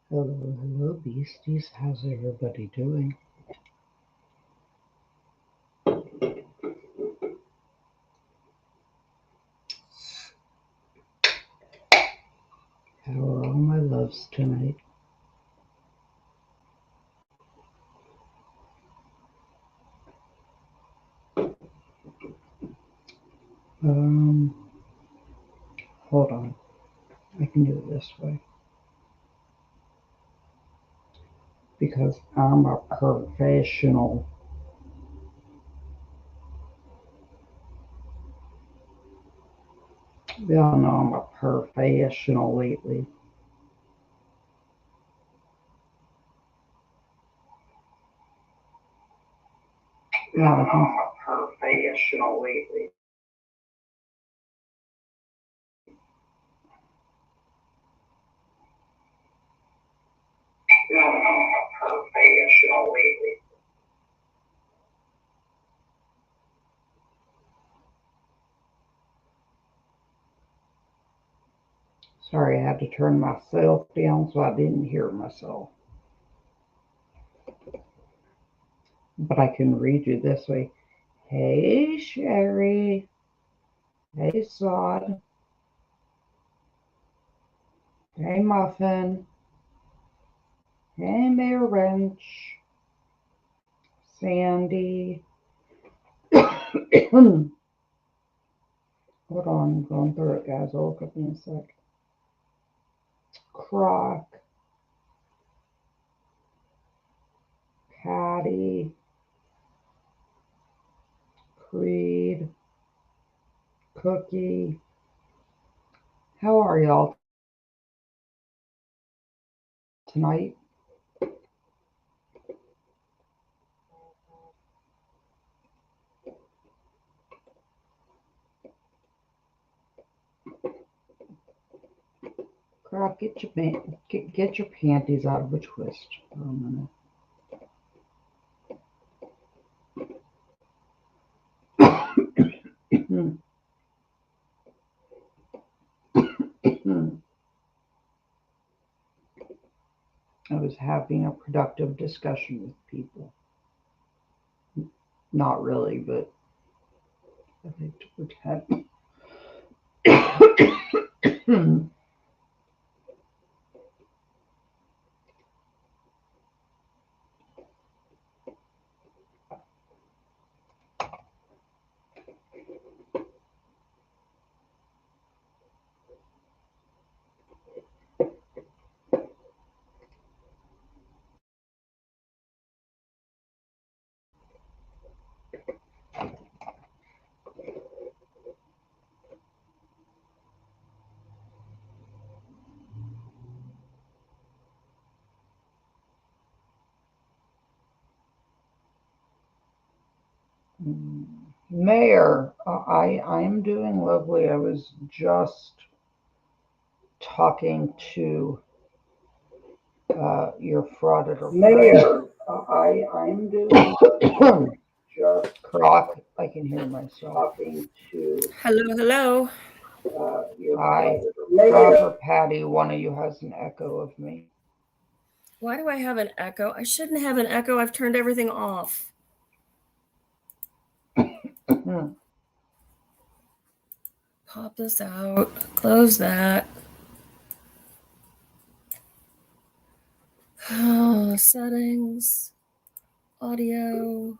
Hello, hello, beasties. How's everybody doing? How are all my loves tonight? Hold on. I can do it this way. Because I'm a professional. Y'all know I'm a professional lately. Y'all know I'm a professional lately. Y'all know I'm a professional lately. Sorry, I had to turn myself down so I didn't hear myself. But I can read you this way. Hey, Sherry. Hey, Sod. Hey, Muffin. Hey, Mayor Wrench. Sandy. Hold on, I'm going through it, guys. I'll look up in a sec. Croc. Patty. Creed. Cookie. How are y'all tonight? Croc, get your panties out of a twist for a minute. I was having a productive discussion with people. Not really, but I like to pretend. Mayor, I'm doing lovely. I was just talking to your frauditor. Mayor, I'm doing just Croc. I can hear myself talking to. Hello. Hi, Robert, Patty. One of you has an echo of me. Why do I have an echo? I shouldn't have an echo. I've turned everything off. Pop this out. Close that. Settings. Audio.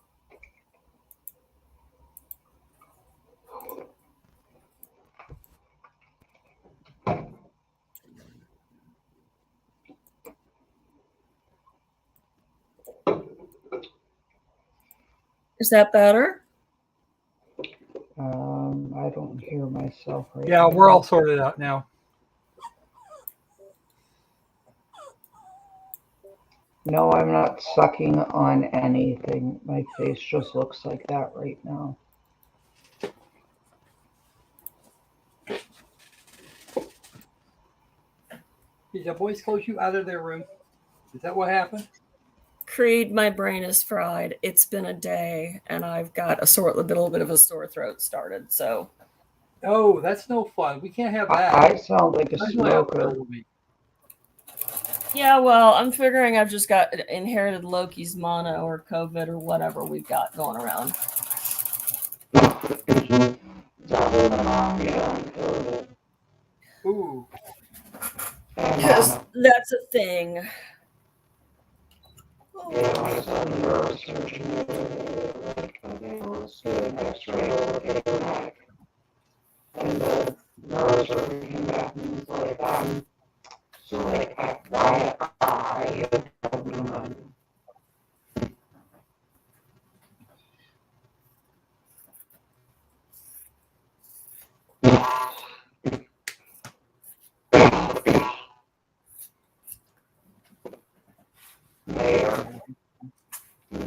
Is that better? I don't hear myself right now. Yeah, we're all sorted out now. No, I'm not sucking on anything. My face just looks like that right now. Did the boys close you out of their room? Is that what happened? Creed, my brain is fried. It's been a day, and I've got a little bit of a sore throat started. So, oh, that's no fun. We can't have that. I sound like a smoker. Yeah, well, I'm figuring I've just got inherited Loki's mono or COVID or whatever we've got going around. Double pneumonia and COVID. Ooh. Because that's a thing. Yeah, my son neurosurgeon, like, okay, let's do an x-ray over your neck. And the neurosurgeon came back and was like, so like, why I have double pneumonia?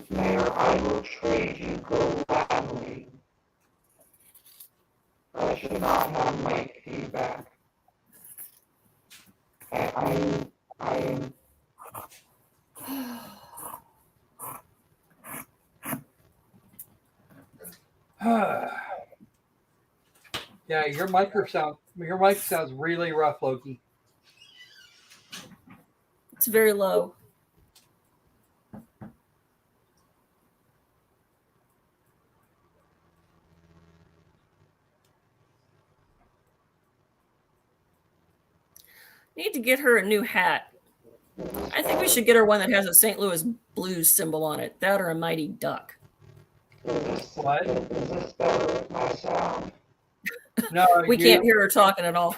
Mayor, I will trade you gladly. I should not have my feedback. I am. Yeah, your mic sounds really rough, Loki. It's very low. Need to get her a new hat. I think we should get her one that has a St. Louis Blues symbol on it. That or a Mighty Duck. What? Is this better with my sound? No, We can't hear her talking at all.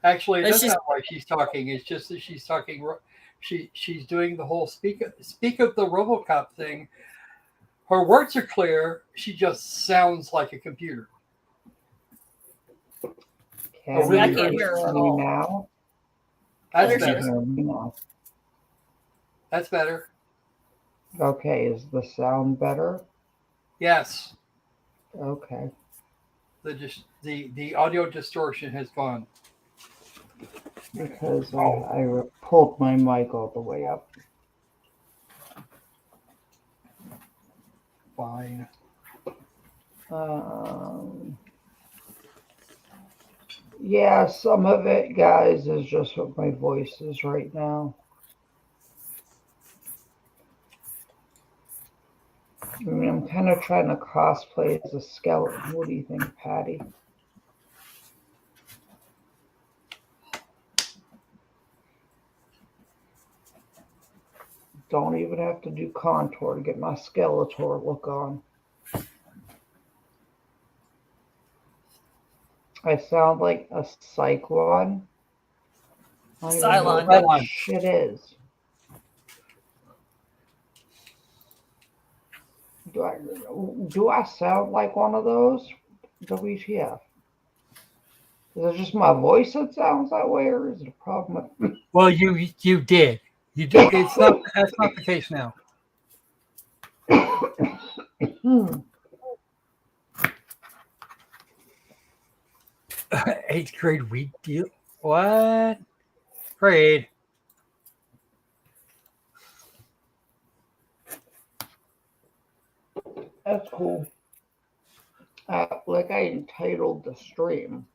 Actually, It's that's just- not why she's talking. It's just that she's talking. She's doing the whole speak of the RoboCop thing. Her words are clear. She just sounds like a computer. Can really I you can't hear her at me all. now? That's There she better. is. Hear me now. That's better. Okay, is the sound better? Yes. Okay. The audio distortion has gone. Because I pulled my mic all the way up. Fine. Yeah, some of it, guys, is just what my voice is right now. I mean, I'm kind of trying to cosplay as a skeleton. What do you think, Patty? Don't even have to do contour to get my Skeletor look on. I sound like a Cyclone. I don't even know what Cylon. that shit is. Do I sound like one of those? WTF? Is it just my voice that sounds that way, or is it a problem with... Well, you did. You did. That's not the case now. Eighth grade weed deal. What? Grade. That's cool. Like I entitled the stream.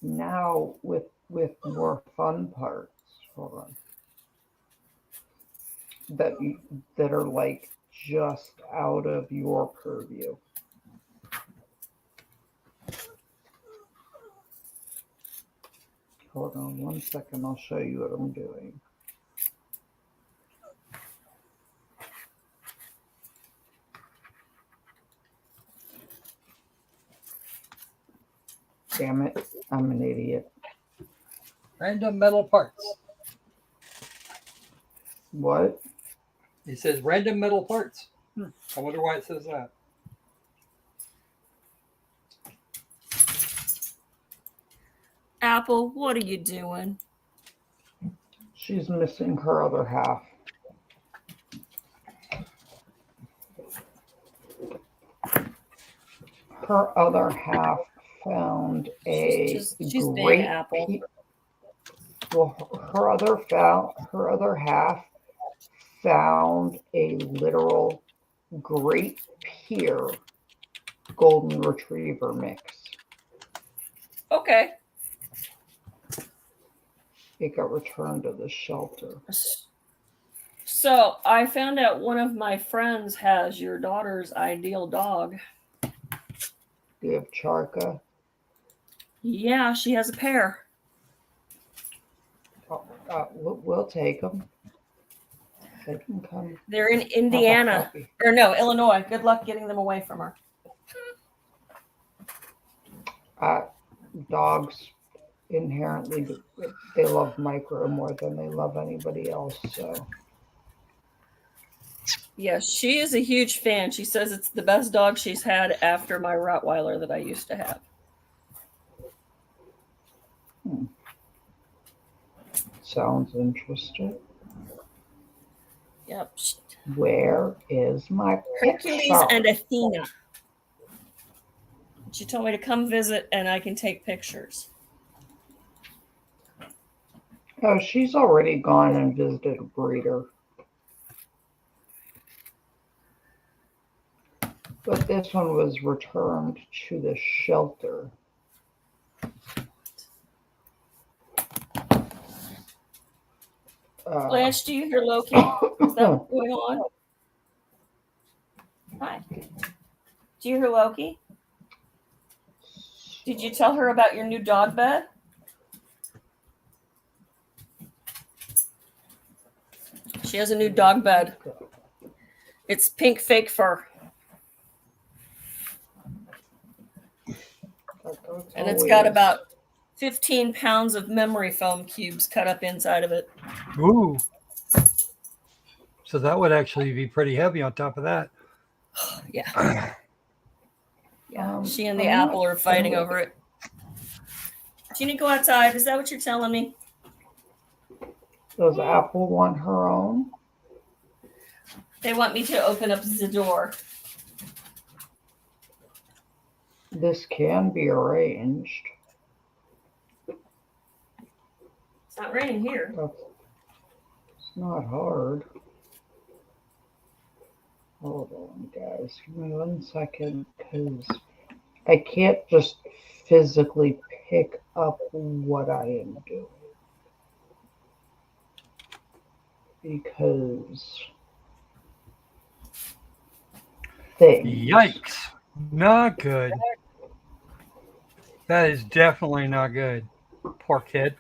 Now with more fun parts. Hold on. That are like just out of your purview. Hold on 1 second, I'll show you what I'm doing. Damn it, I'm an idiot. Random metal parts. What? It says random metal parts. I wonder why it says that. Apple, what are you doing? She's missing her other half. Her other half found She's being great Apple. well, her other half found a literal great peer golden retriever mix. Okay. It got returned to the shelter. So I found out one of my friends has your daughter's ideal dog. Do you have Charka? Yeah, she has a pair. We'll take them. They can come. They're in Indiana. Or no, Illinois. Good luck getting them away from her. Dogs inherently, they love Micro more than they love anybody else. So yeah, she is a huge fan. She says it's the best dog she's had after my Rottweiler that I used to have. Sounds interesting. Yep. Where is my Hercules picture? and Athena. She told me to come visit and I can take pictures. Oh, she's already gone and visited a breeder. But this one was returned to the shelter. Blanche, do you hear Loki? Is that what's going on? Hi. Do you hear Loki? Did you tell her about your new dog bed? She has a new dog bed. It's pink fake fur. And it's got about 15 pounds of memory foam cubes cut up inside of it. Ooh. So that would actually be pretty heavy on top of that. Yeah. Yeah. She and the apple are fighting over it. Do you need to go outside? Is that what you're telling me? Does Apple want her own? They want me to open up the door. This can be arranged. It's not raining here. It's not hard. Hold on, guys. Give me 1 second, because I can't just physically pick up what I am doing. Because things. Yikes. Not good. That is definitely not good. Poor kid.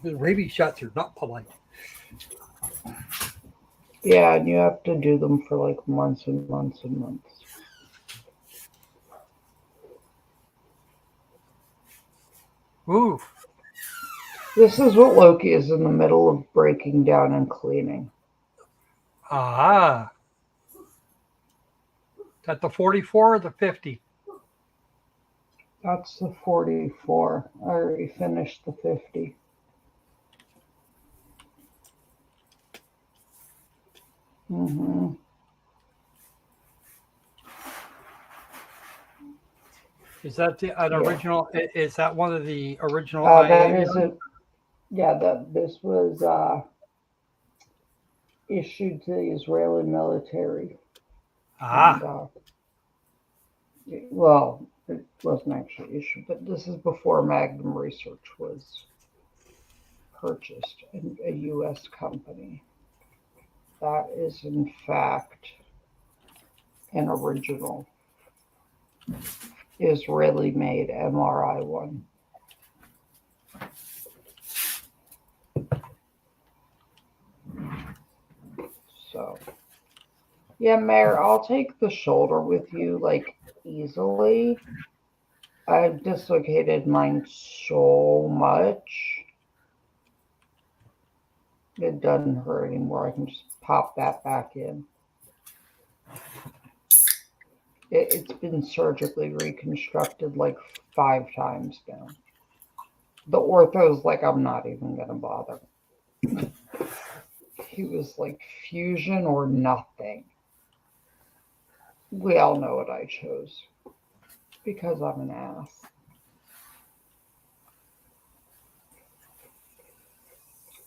The rabies shots are not polite. Yeah, and you have to do them for like months and months and months. Ooh. This is what Loki is in the middle of breaking down and cleaning. Ah. Is that the 44 or the 50? That's the 44. I already finished the 50. Mm-hmm. Is that an original? Is that one of the original? That is it. Yeah, this was issued to the Israeli military. Ah. And, well, it wasn't actually issued, but this is before Magnum Research was purchased, a U.S. company. That is, in fact, an original Israeli-made MRI one. So, yeah, Mayor, I'll take the shoulder with you, like, easily. I've dislocated mine so much. It doesn't hurt anymore. I can just pop that back in. It's been surgically reconstructed like 5 times now. The ortho's like, I'm not even going to bother. He was like, fusion or nothing. We all know what I chose. Because I'm an ass.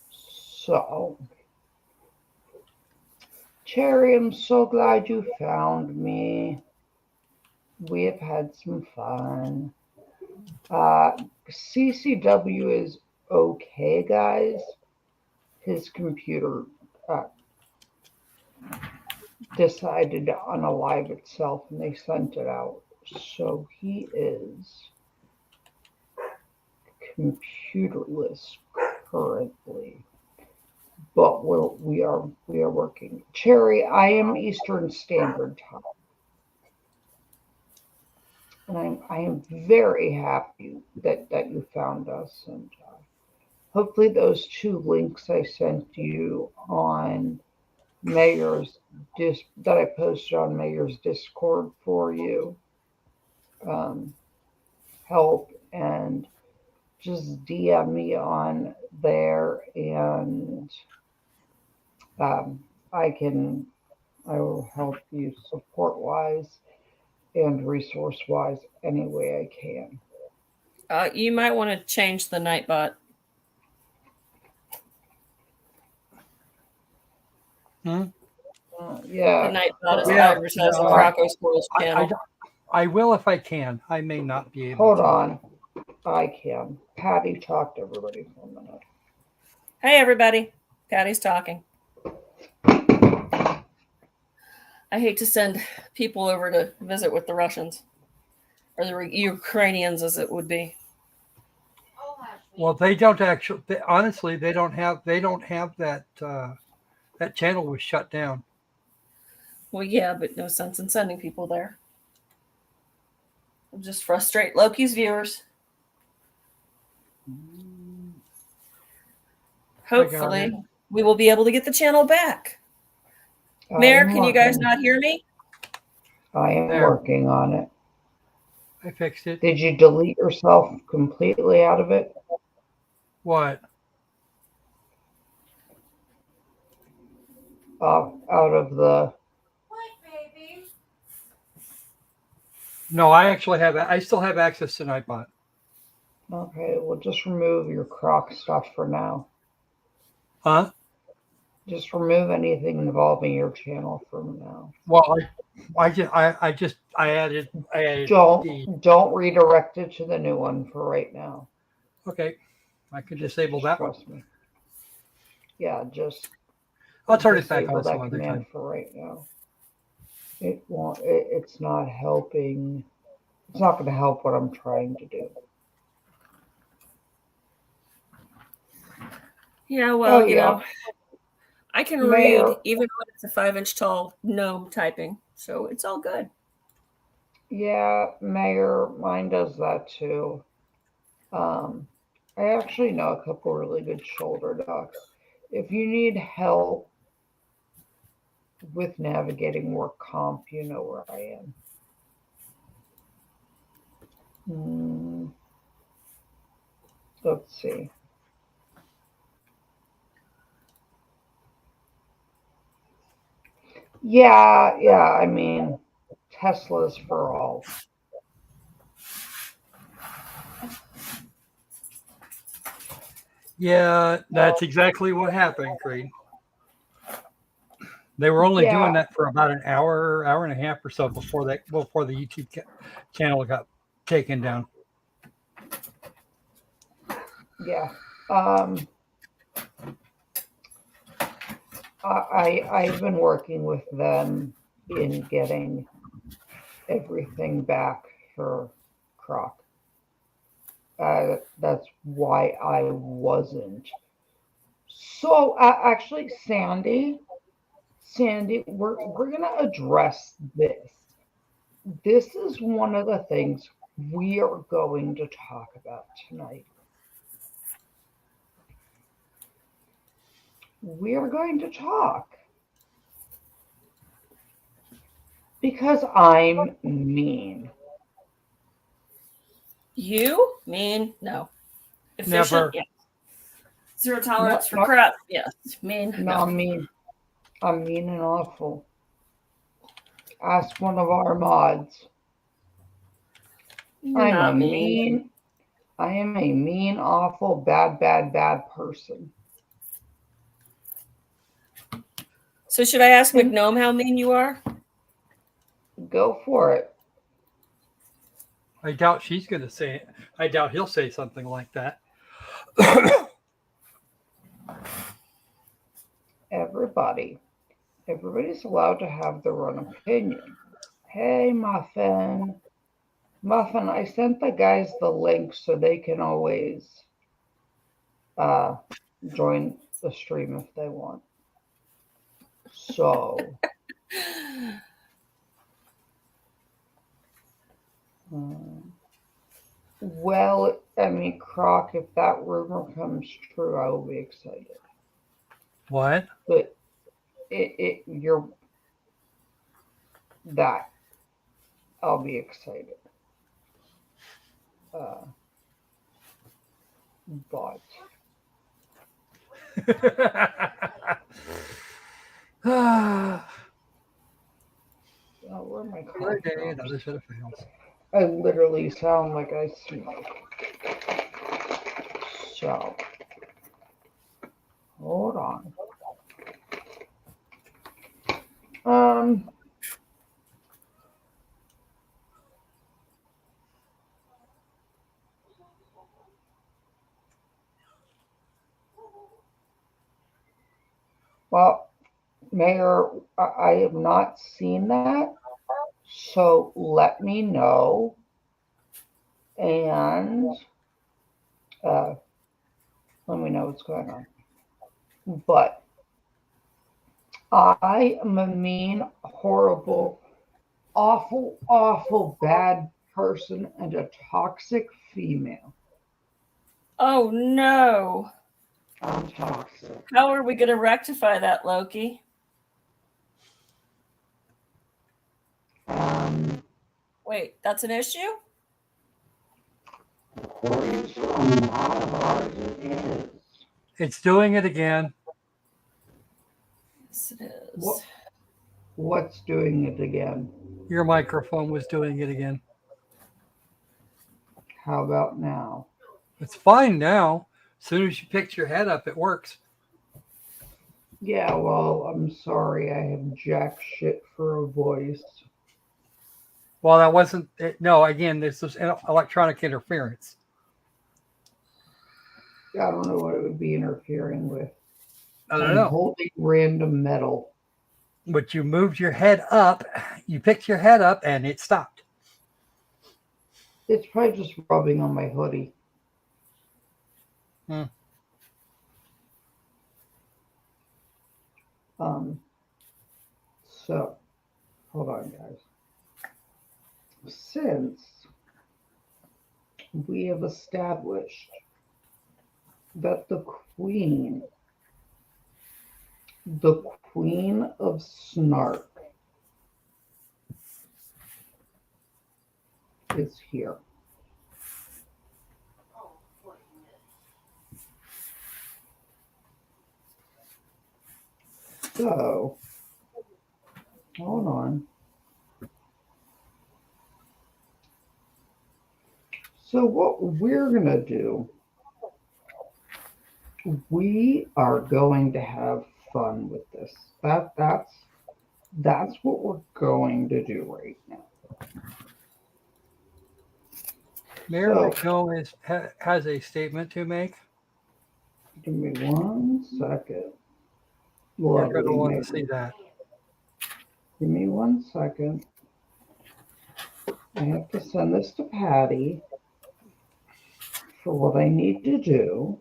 So, Cherry, I'm so glad you found me. we have had some fun. CCW is okay, guys. His computer decided to unalive itself and they sent it out. So he is computerless currently. But we are working. Cherry, I am Eastern Standard Time. And I am very happy that you found us, and hopefully those 2 links I sent you on Mayor's that I posted on Mayor's Discord for you help, and just DM me on there, and I will help you support wise and resource wise any way I can. You might want to change the Nightbot. Hmm? Yeah. The Nightbot is Yeah, advertising no, Rocco Squirrel's channel. I will if I can. I may not be able Hold to. on. I can. Patty, talk to everybody for a minute. Hey, everybody. Patty's talking. I hate to send people over to visit with the Russians, or the Ukrainians, as it would be. Well, they don't actually. Honestly, they don't have that. That channel was shut down. Well, yeah, but no sense in sending people there. It'll just frustrate Loki's viewers. Hopefully, we will be able to get the channel back. Mayor, can you guys not hear me? I am working on it. I fixed it. Did you delete yourself completely out of it? What? Out of the... No, I actually have. I still have access to Nightbot. Okay, well, just remove your Croc stuff for now. Huh? Just remove anything involving your channel for now. Well, I added. Don't redirect it to the new one for right now. Okay, I can disable that one. Trust me. Yeah, just. I'll turn it back on that some other command time. for right now. It won't. It's not helping. It's not going to help what I'm trying to do. Yeah, well, you know, I can read even when it's a 5-inch tall gnome typing, so it's all good. Yeah, Mayor, mine does that too. I actually know a couple really good shoulder docs. If you need help with navigating work comp, you know where I am. Let's see. Yeah, I mean, Tesla's for all. Yeah, that's exactly what happened, Creed. They were only doing that for about an hour and a half or so before the YouTube channel got taken down. Yeah. I've been working with them in getting everything back for Croc. That's why I wasn't. So actually, Sandy, we're gonna address this. This is one of the things we are going to talk about tonight. We are going to talk because I'm mean. You mean? No. Efficient? Never. Yes. Zero tolerance for crap? Yes. Mean? No, I'm mean. I'm mean and awful. Ask one of our mods. You're not mean. I am a mean, awful, bad person. So should I ask McGnome how mean you are? Go for it. I doubt she's going to say it. I doubt he'll say something like that. Everybody's allowed to have their own opinion. Hey, Muffin. Muffin, I sent the guys the link so they can always join the stream if they want. So, well, I mean, Croc, if that rumor comes true, I will be excited. What? But you're that. I'll be excited. But where am I Another day, from? another set of fails. I literally sound like I smoke. So, hold on. Well, Mayor, I have not seen that, so let me know, and let me know what's going on. But I am a mean, horrible, awful, awful bad person and a toxic female. Oh no. I'm toxic. How are we going to rectify that, Loki? Wait, that's an issue? According to a lot of ours, it is. It's doing it again. Yes, it is. What's doing it again? Your microphone was doing it again. How about now? It's fine now. As soon as you picked your head up, it works. Yeah, well, I'm sorry. I have jack shit for a voice. Well, that wasn't. No, again, this was electronic interference. I don't know what it would be interfering with. I don't I'm know. holding random metal. But you moved your head up. You picked your head up, and it stopped. It's probably just rubbing on my hoodie. So, hold on, guys. Since we have established that the Queen of Snark, is here. So, hold on. So what we're going to do, we are going to have fun with this. That's what we're going to do right now. Mayor McNeil has a statement to make. Give me 1 second. You're going to want to see that. Give me 1 second. I have to send this to Patty for what I need to do.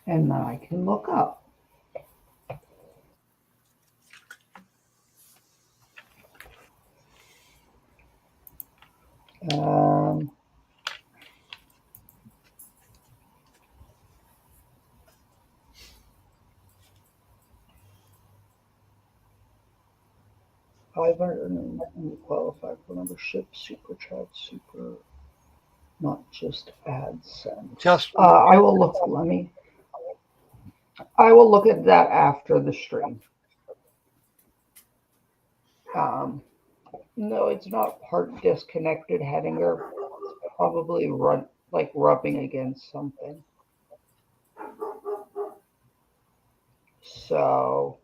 And then I can look up. $500 qualified for membership, super chat, super, not just AdSense. I will look. I will look at that after the stream. No, it's not part disconnected, Hedinger. It's probably rubbing against something. So,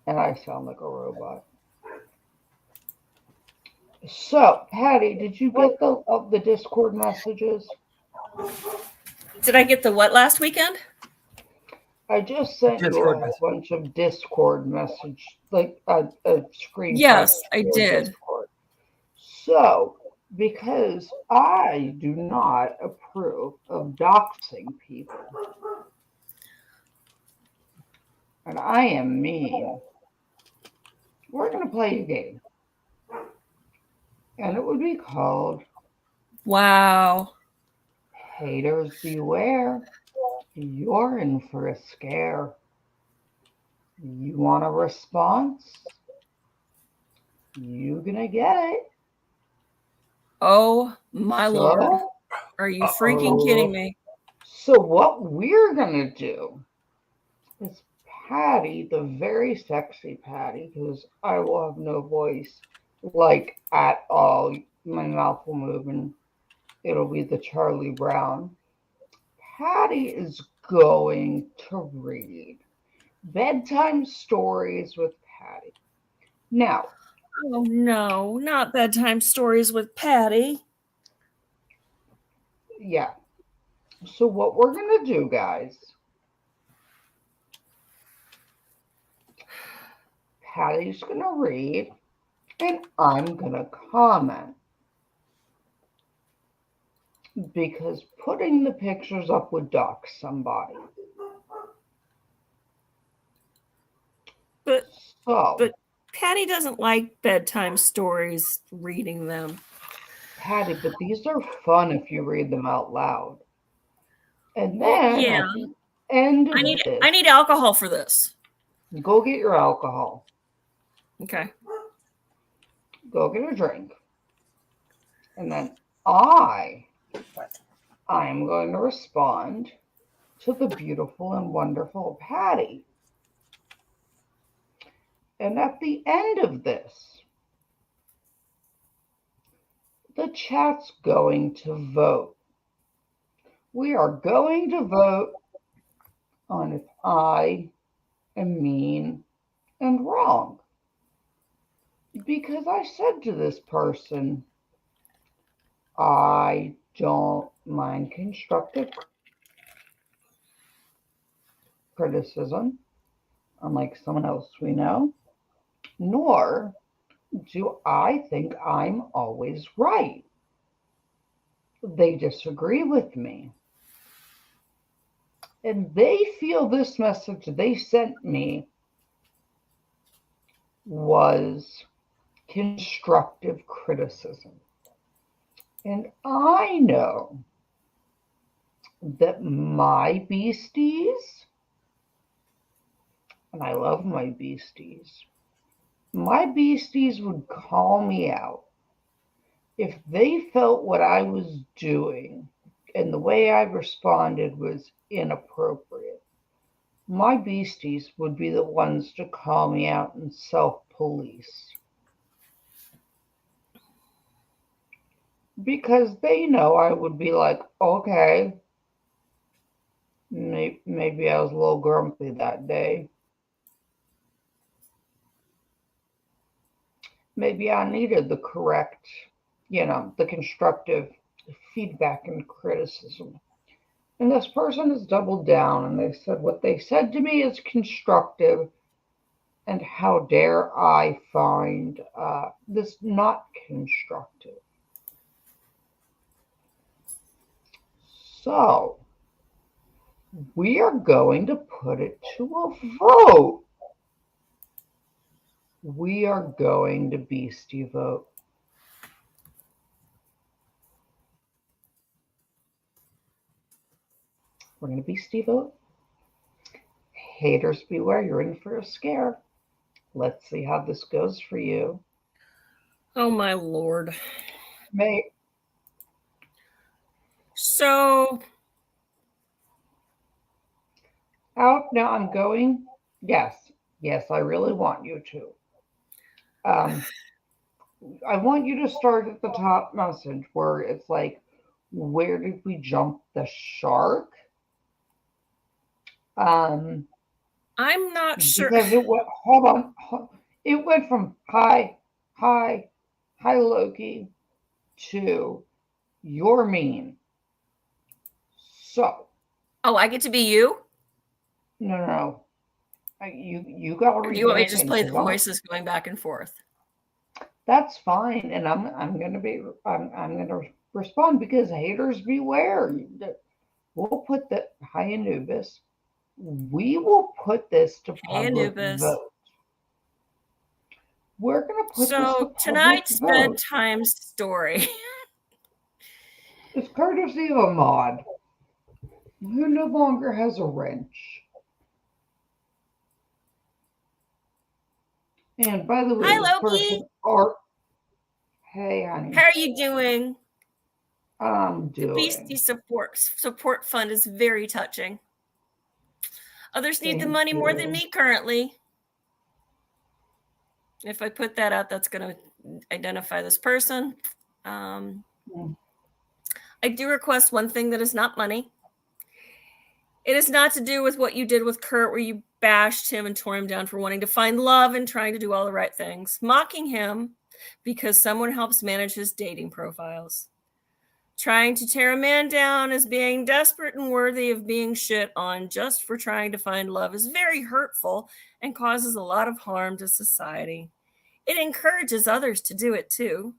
and I sound like a robot. So, Patty, did you get the Discord messages? Did I get the what last weekend? I just sent you a Discord whole message. bunch of Discord message, like a screenshot. Yes, I of your did. Discord. So, because I do not approve of doxing people, and I am mean, we're going to play a game. And it would be called Wow. Haters Beware. You're in for a scare. You want a response? You gonna get it. Oh my Lord. So, Are you freaking kidding me? so what we're gonna do is Patty, the very sexy Patty, because I will have no voice, like at all. My mouth will move and it'll be the Charlie Brown. Patty is going to read bedtime stories with Patty. Now, Oh no, not bedtime stories with Patty. yeah. So what we're gonna do, guys, Patty's gonna read and I'm gonna comment. Because putting the pictures up would dox somebody. But So, Patty doesn't like bedtime stories, reading them. Patty, but these are fun if you read them out loud. And then Yeah. at the end of I need alcohol for this. go get your alcohol. Okay. Go get a drink. And then I am going to respond to the beautiful and wonderful Patty. And at the end of this, the chat's going to vote. We are going to vote on if I am mean and wrong. Because I said to this person, I don't mind constructive criticism, unlike someone else we know, nor do I think I'm always right. They disagree with me. And they feel this message they sent me was constructive criticism. And I know that my beasties, and I love my beasties would call me out if they felt what I was doing and the way I responded was inappropriate. My beasties would be the ones to call me out and self-police. Because they know I would be like, okay, maybe I was a little grumpy that day. Maybe I needed the correct, the constructive feedback and criticism. And this person has doubled down and they said what they said to me is constructive. And how dare I find this not constructive? So we are going to put it to a vote. We are going to beastie vote. We're going to beastie vote. Haters beware, you're in for a scare. Let's see how this goes for you. Oh my Lord. May. So. Oh, now I'm going. Yes, I really want you to. I want you to start at the top message where it's like, where did we jump the shark? I'm not sure. Because it went, hold on. It went from hi, hi Loki, to you're mean. So. Oh, I get to be you? No. You got to Or read do you want me the to just ending, play the 'cause voices going back and forth? that's fine, and I'm gonna respond because haters beware. We'll put the hi Anubis. We will put this to Hey, public Anubis. vote. We're gonna put this to So public tonight's vote. bedtime story. It's courtesy of a mod who no longer has a wrench. And by the way, Hi, this Loki. person are. Hey, honey. How are you doing? I'm The Beastie doing. support fund is very touching. Others need the Thank money more you. than me currently. If I put that out, that's going to identify this person. I do request one thing that is not money. It is not to do with what you did with Kurt, where you bashed him and tore him down for wanting to find love and trying to do all the right things, mocking him because someone helps manage his dating profiles. Trying to tear a man down as being desperate and worthy of being shit on just for trying to find love is very hurtful and causes a lot of harm to society. It encourages others to do it too.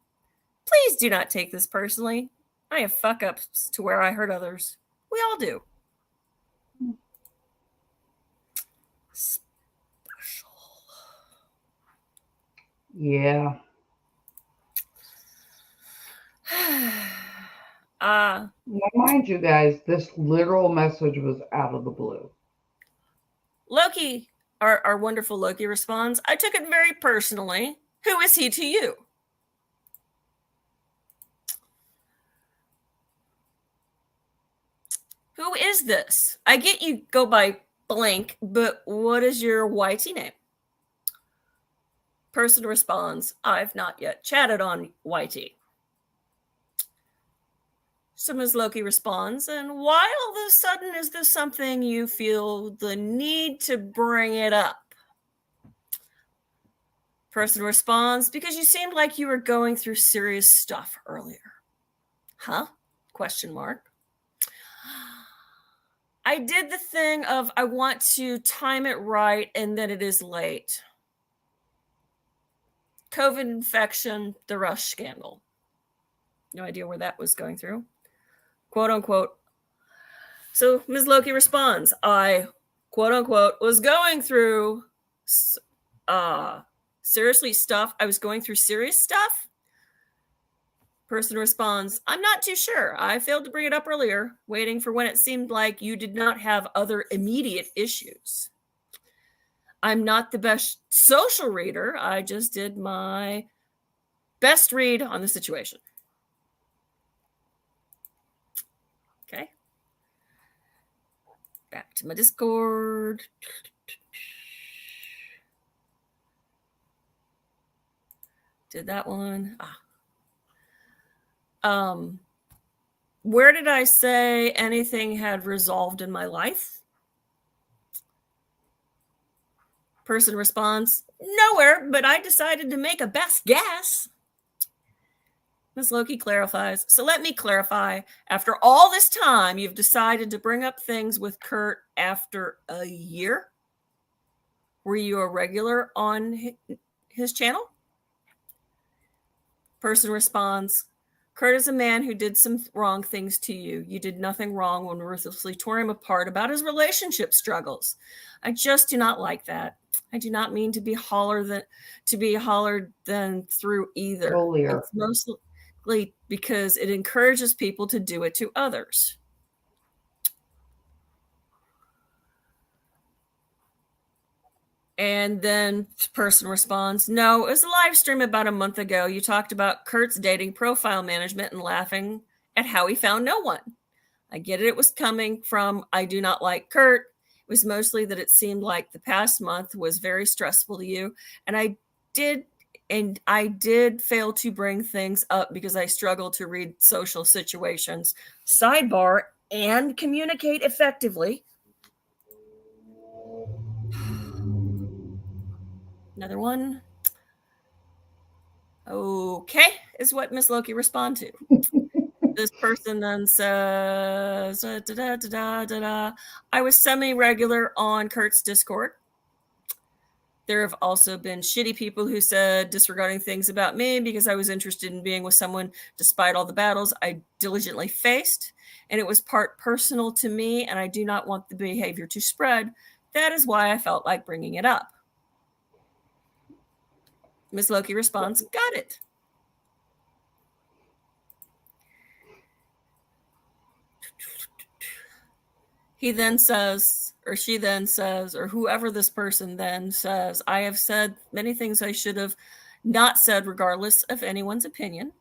Please do not take this personally. I have fuck ups to where I hurt others. We all do. Special. Yeah. Now, mind you guys, this literal message was out of the blue. Loki, our wonderful Loki responds, I took it very personally. Who is he to you? Who is this? I get you go by blank, but what is your YT name? Person responds, I've not yet chatted on YT. So Ms. Loki responds, and why all of a sudden is this something you feel the need to bring it up? Person responds, because you seemed like you were going through serious stuff earlier. Huh? Question mark. I did the thing of I want to time it right and then it is late. COVID infection, the Rush scandal. No idea where that was going through. Quote unquote. So Ms. Loki responds, I, quote unquote, was going through seriously stuff. I was going through serious stuff. Person responds, I'm not too sure. I failed to bring it up earlier, waiting for when it seemed like you did not have other immediate issues. I'm not the best social reader. I just did my best read on the situation. Okay. Back to my Discord. Did that one. Where did I say anything had resolved in my life? Person responds, nowhere, but I decided to make a best guess. Ms. Loki clarifies, so let me clarify. After all this time, you've decided to bring up things with Kurt after a year? Were you a regular on his channel? Person responds, Kurt is a man who did some wrong things to you. You did nothing wrong when ruthlessly tore him apart about his relationship struggles. I just do not like that. I do not mean to be hollered than through either. Earlier. It's mostly because it encourages people to do it to others. And then the person responds, no, it was a live stream about a month ago. You talked about Kurt's dating profile management and laughing at how he found no one. I get it. It was coming from, I do not like Kurt. It was mostly that it seemed like the past month was very stressful to you. And I did fail to bring things up because I struggle to read social situations, sidebar, and communicate effectively. Another one. Okay, is what Miss Loki respond to. This person then says, I was semi-regular on Kurt's Discord. There have also been shitty people who said disregarding things about me because I was interested in being with someone despite all the battles I diligently faced. And it was part personal to me, and I do not want the behavior to spread. That is why I felt like bringing it up. Miss Loki responds, got it. He then says, or she then says, or whoever this person then says, I have said many things I should have not said regardless of anyone's opinion.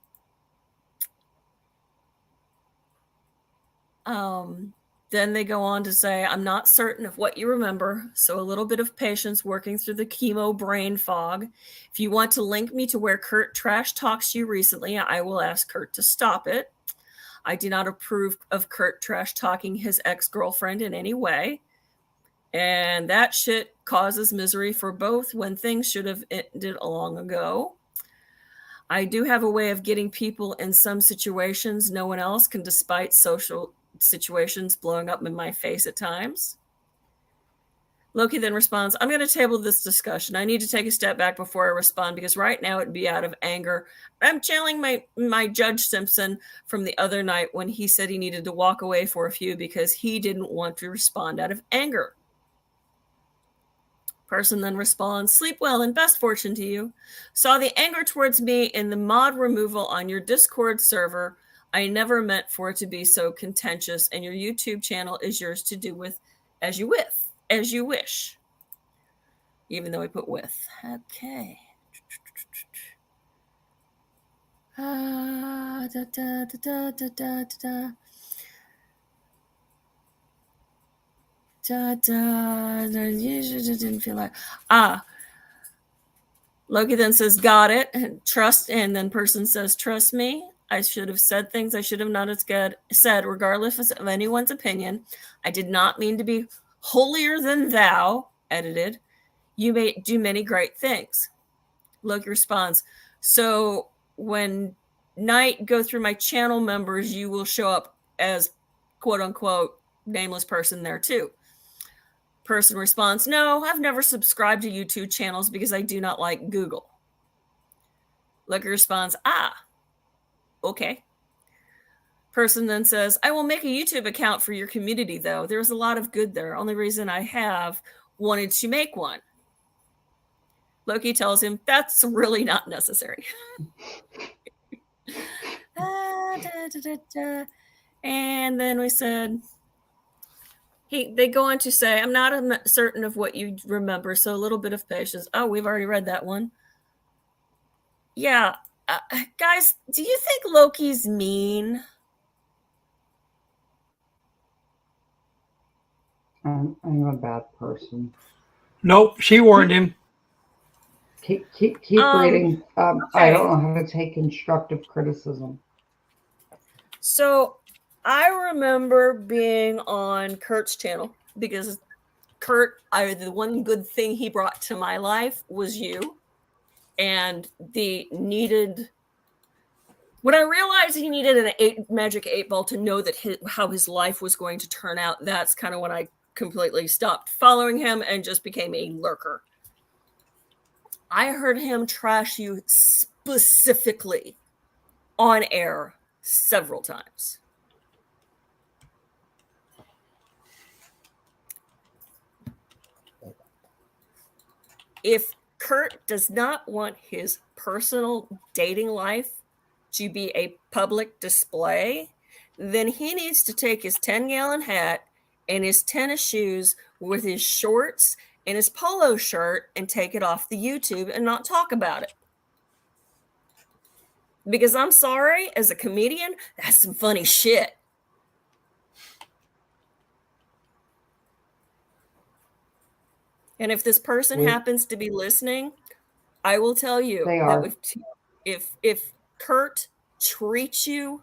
Then they go on to say, I'm not certain of what you remember, so a little bit of patience working through the chemo brain fog. If you want to link me to where Kurt trash talks you recently, I will ask Kurt to stop it. I do not approve of Kurt trash talking his ex-girlfriend in any way. And that shit causes misery for both when things should have ended long ago. I do have a way of getting people in some situations no one else can, despite social situations blowing up in my face at times. Loki then responds, I'm going to table this discussion. I need to take a step back before I respond because right now it'd be out of anger. I'm channeling my Judge Simpson from the other night when he said he needed to walk away for a few because he didn't want to respond out of anger. Person then responds, sleep well and best fortune to you. Saw the anger towards me in the mod removal on your Discord server. I never meant for it to be so contentious, and your YouTube channel is yours to do with as you wish. Even though we put with. Okay. Didn't feel like Loki then says, got it, and trust, and then person says, trust me. I should have said things I should have not said, regardless of anyone's opinion. I did not mean to be holier than thou, edited. You may do many great things. Loki responds, so when night go through my channel members, you will show up as quote unquote nameless person there too. Person responds, no, I've never subscribed to YouTube channels because I do not like Google. Loki responds, okay. Person then says, I will make a YouTube account for your community though. There's a lot of good there. Only reason I have wanted to make one. Loki tells him that's really not necessary. And then we said, they go on to say, I'm not certain of what you remember, so a little bit of patience. Oh, we've already read that one. Yeah. Guys, do you think Loki's mean? I'm a bad person. Nope, she warned him. Keep reading. Okay. I don't know how to take constructive criticism. So I remember being on Kurt's channel because Kurt, the one good thing he brought to my life was you. And when I realized he needed a magic 8-ball to know that how his life was going to turn out, that's kind of when I completely stopped following him and just became a lurker. I heard him trash you specifically on air several times. If Kurt does not want his personal dating life to be a public display, then he needs to take his 10-gallon hat and his tennis shoes with his shorts and his polo shirt and take it off the YouTube and not talk about it. Because I'm sorry, as a comedian, that's some funny shit. And if this person happens to be listening, I will tell you that if Kurt treats you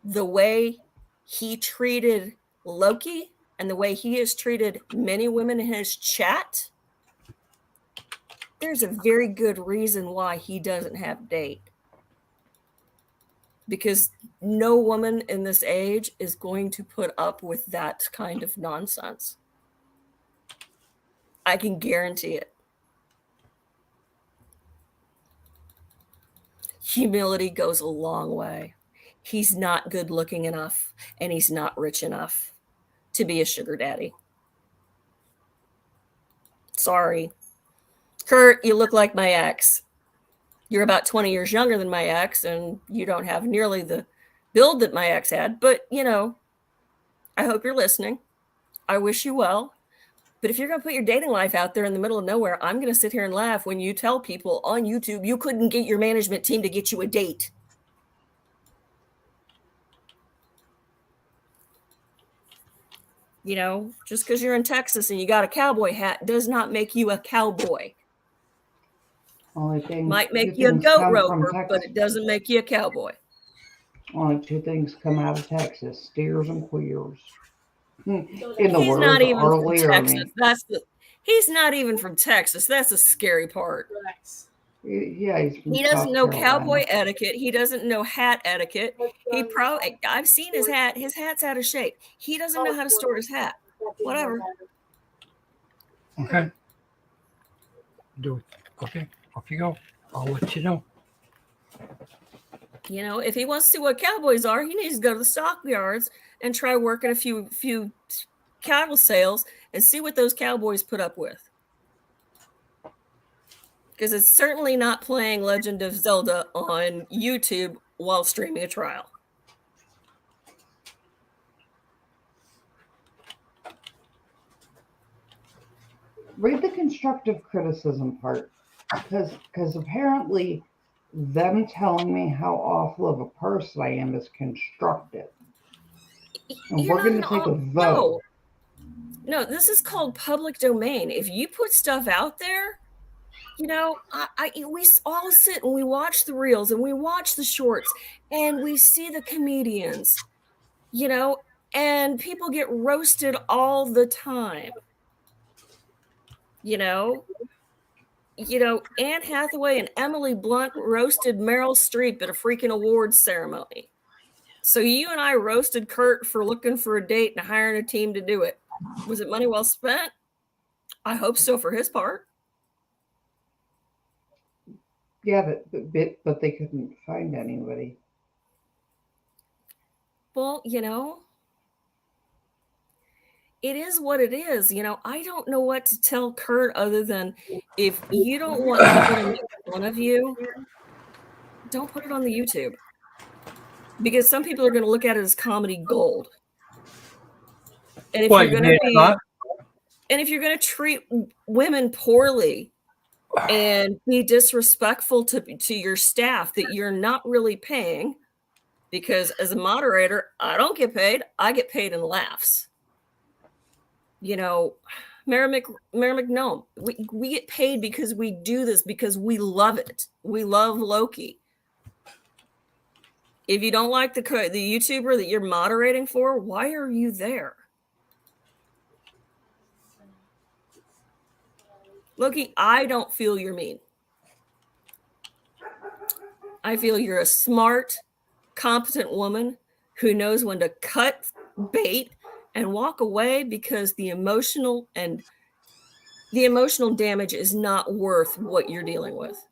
the way he treated Loki and the way he has treated many women in his chat, there's a very good reason why he doesn't have a date. Because no woman in this age is going to put up with that kind of nonsense. I can guarantee it. Humility goes a long way. He's not good looking enough, and he's not rich enough to be a sugar daddy. Sorry. Kurt, you look like my ex. You're about 20 years younger than my ex, and you don't have nearly the build that my ex had. But, you know, I hope you're listening. I wish you well. But if you're going to put your dating life out there in the middle of nowhere, I'm going to sit here and laugh when you tell people on YouTube you couldn't get your management team to get you a date. You know, just because you're in Texas and you got a cowboy hat does not make you a cowboy. Only thing Might make you a goat roper, but it doesn't make you a cowboy. Only two things come out of Texas: steers and queers. In the He's words not of even from Arlie Texas. He's not even from Texas. That's the scary part. Yeah, he's from He doesn't South know Carolina. cowboy etiquette. He doesn't know hat etiquette. I've seen his hat. His hat's out of shape. He doesn't know how to store his hat. Whatever. Okay. Do it. Okay. Off you go. I'll let you know. You know, if he wants to see what cowboys are, he needs to go to the stockyards and try working a few cattle sales and see what those cowboys put up with. Because it's certainly not playing Legend of Zelda on YouTube while streaming a trial. Read the constructive criticism part, because apparently them telling me how awful of a person I am is constructive. And we're going to take a vote. No, this is called public domain. If you put stuff out there, you know, we all sit and we watch the reels and we watch the shorts and we see the comedians, you know, and people get roasted all the time. You know, Anne Hathaway and Emily Blunt roasted Meryl Streep at a freaking awards ceremony. So you and I roasted Kurt for looking for a date and hiring a team to do it. Was it money well spent? I hope so for his part. Yeah, but they couldn't find anybody. Well, you know, it is what it is. You know, I don't know what to tell Kurt other than if you don't want people to make fun of you, don't put it on the YouTube. Because some people are going to look at it as comedy gold. And if you're going to treat women poorly and be disrespectful to your staff that you're not really paying, because as a moderator, I don't get paid. I get paid in laughs. You know, Mary McNome, we get paid because we do this, because we love it. We love Loki. If you don't like the YouTuber that you're moderating for, why are you there? Loki, I don't feel you're mean. I feel you're a smart, competent woman who knows when to cut bait and walk away, because the emotional damage is not worth what you're dealing with.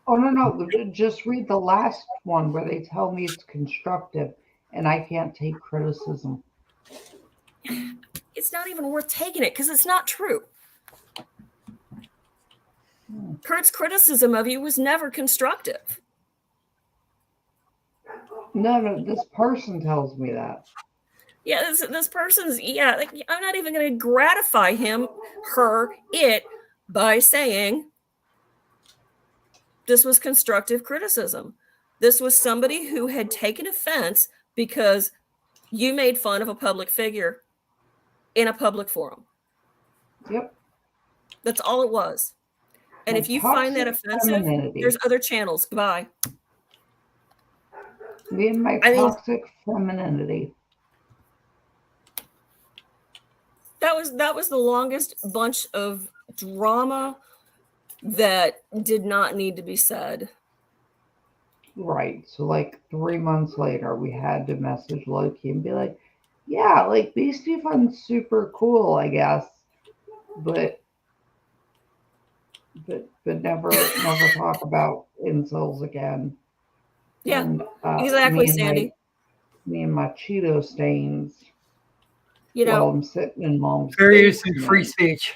Oh, no. Just read the last one where they tell me it's constructive and I can't take criticism. It's not even worth taking it because it's not true. Kurt's criticism of you was never constructive. No, this person tells me that. Yeah, this person's, I'm not even going to gratify it by saying this was constructive criticism. This was somebody who had taken offense because you made fun of a public figure in a public forum. Yep. That's all it was. And if you find that offensive, there's other channels. Goodbye. Me and my toxic femininity. That was the longest bunch of drama that did not need to be said. Right. So like 3 months later, we had to message Loki and be like, yeah, like Beastie Fun's super cool, I guess. But never talk about incels again. Yeah, And exactly, Sandy. me and my Cheeto stains You while know, I'm sitting in mom's Fair use and free basement. speech.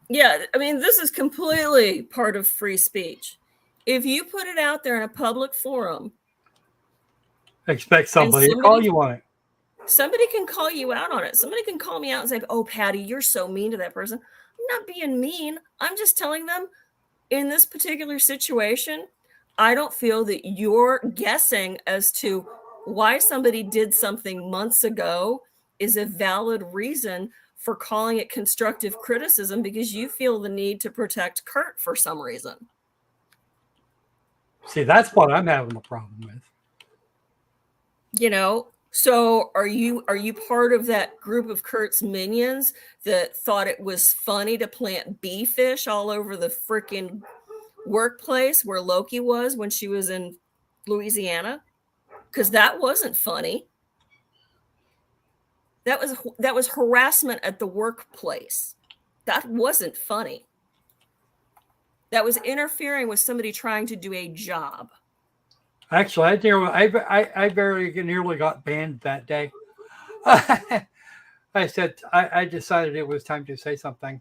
yeah, I mean, this is completely part of free speech. If you put it out there in a public forum, Expect and somebody to call you on it. somebody can call you out on it. Somebody can call me out and say, "Oh, Patty, you're so mean to that person." I'm not being mean. I'm just telling them in this particular situation, I don't feel that you're guessing as to why somebody did something months ago is a valid reason for calling it constructive criticism because you feel the need to protect Kurt for some reason. See, that's what I'm having a problem with. You know, so are you part of that group of Kurt's minions that thought it was funny to plant bee fish all over the freaking workplace where Loki was when she was in Louisiana? Because that wasn't funny. That was harassment at the workplace. That wasn't funny. That was interfering with somebody trying to do a job. Actually, I very nearly got banned that day. I said I decided it was time to say something.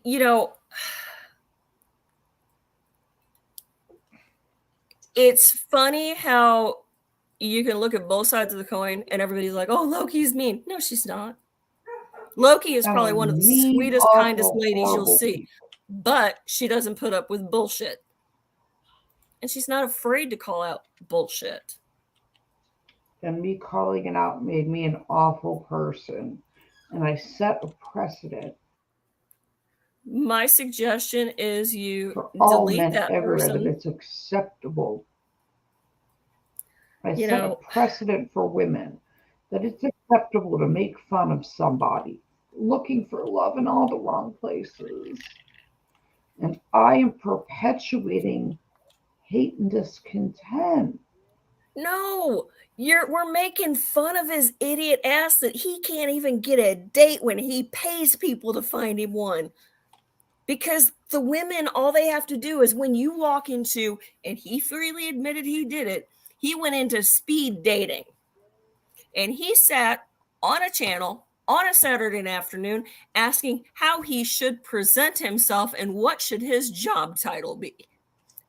You know, it's funny how you can look at both sides of the coin and everybody's like, "Oh, Loki's mean." No, she's not. Loki is probably one of the Mean, sweetest, awful, kindest ladies you'll horrible see, people. but she doesn't put up with bullshit. And she's not afraid to call out bullshit. And me calling it out made me an awful person. And I set a precedent My suggestion is you for all delete men that everywhere that person. it's acceptable. I You set a know, precedent for women that it's acceptable to make fun of somebody looking for love in all the wrong places. And I am perpetuating hate and discontent. no, we're making fun of his idiot ass that he can't even get a date when he pays people to find him one. Because the women, all they have to do is when you walk into, and he freely admitted he did it, he went into speed dating. And he sat on a channel on a Saturday afternoon asking how he should present himself and what should his job title be.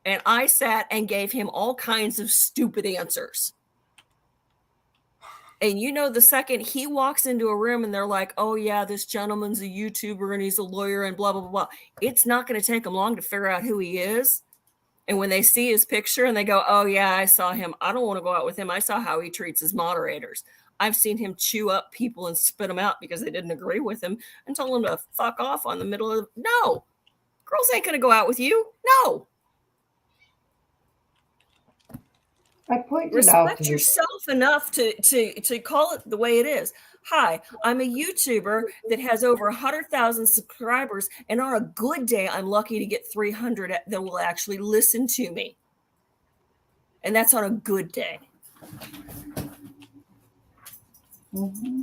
And I sat and gave him all kinds of stupid answers. And you know, the second he walks into a room and they're like, "Oh yeah, this gentleman's a YouTuber and he's a lawyer and blah, blah, blah," it's not going to take them long to figure out who he is. And when they see his picture and they go, "Oh yeah, I saw him. I don't want to go out with him. I saw how he treats his moderators. I've seen him chew up people and spit them out because they didn't agree with him and tell them to fuck off on the middle of." No, girls ain't going to go out with you. No. I pointed out Respect to this. yourself enough to call it the way it is. Hi, I'm a YouTuber that has over 100,000 subscribers, and on a good day, I'm lucky to get 300 that will actually listen to me. And that's on a good day. Mm-hmm.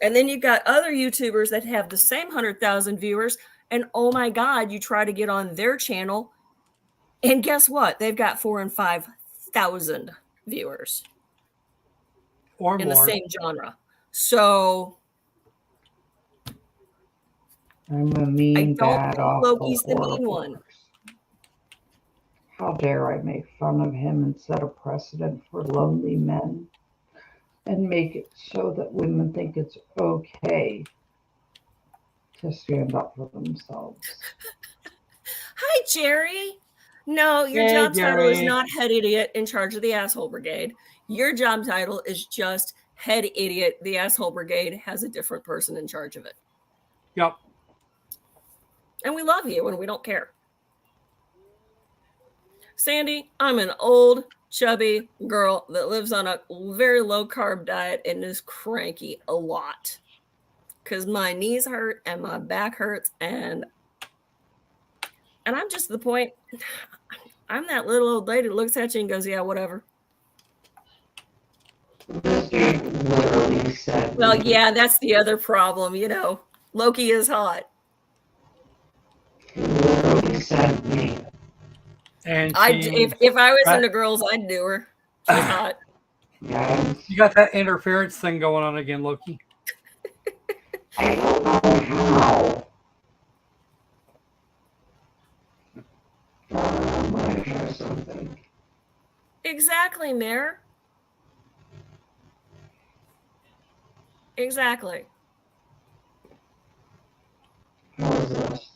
And then you've got other YouTubers that have the same 100,000 viewers, and oh my God, you try to get on their channel, and guess what? They've got 4,000 and 5,000 viewers Or in more. the same genre. So I'm a I mean, don't bad, think awful, Loki's the mean horrible one. person. How dare I make fun of him and set a precedent for lonely men and make it so that women think it's okay to stand up for themselves. Hi, Jerry. No, your Hey, job title is Jerry. not head idiot in charge of the asshole brigade. Your job title is just head idiot. The asshole brigade has a different person in charge of it. Yep. And we love you and we don't care. Sandy, I'm an old, chubby girl that lives on a very low carb diet and is cranky a lot because my knees hurt and my back hurts and And I'm just to the point, I'm that little old lady that looks at you and goes, yeah, whatever. This dude literally said. Well, yeah, that's the other problem, you know. Loki is hot. He literally sent me. And if I was into girls, I'd do her. She's hot. Yes. You got that interference thing going on again, Loki. I don't know how. I'm gonna try something. Exactly, Mayor. Exactly. How is this?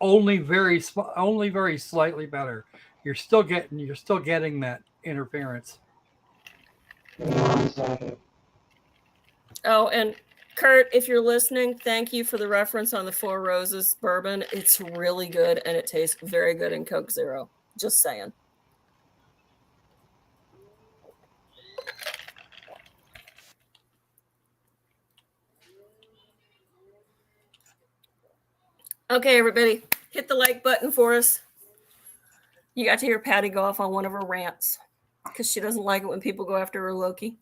Only very slightly better. You're still getting that interference. 1 second. Oh, and Kurt, if you're listening, thank you for the reference on the Four Roses bourbon. It's really good and it tastes very good in Coke Zero. Just saying. Okay, everybody, hit the like button for us. You got to hear Patty go off on one of her rants because she doesn't like it when people go after her Loki.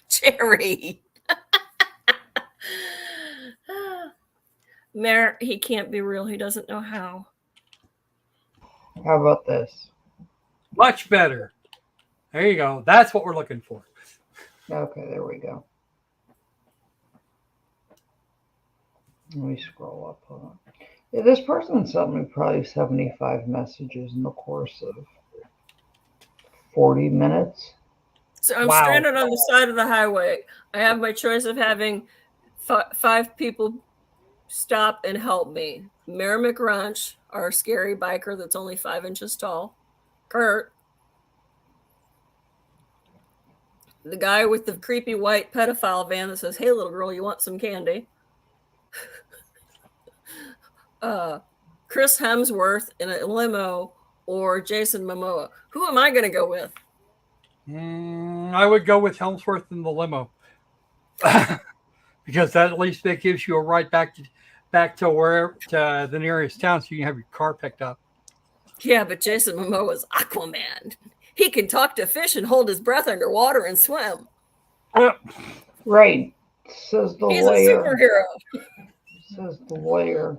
Jerry. Mayor, he can't be real. He doesn't know how. How about this? Much better. There you go. That's what we're looking for. Okay, there we go. Let me scroll up. Hold on. Yeah, this person sent me probably 75 messages in the course of 40 minutes. So I'm Wow. stranded on the side of the highway. I have my choice of having 5 people stop and help me. Mayor McRunch, our scary biker that's only 5 inches tall. Kurt. The guy with the creepy white pedophile van that says, hey, little girl, you want some candy? Chris Hemsworth in a limo or Jason Momoa. Who am I going to go with? I would go with Hemsworth in the limo. Because that at least that gives you a ride back to the nearest town so you can have your car picked up. Yeah, but Jason Momoa is Aquaman. He can talk to fish and hold his breath underwater and swim. Right, says the He's lawyer. a superhero. Says the lawyer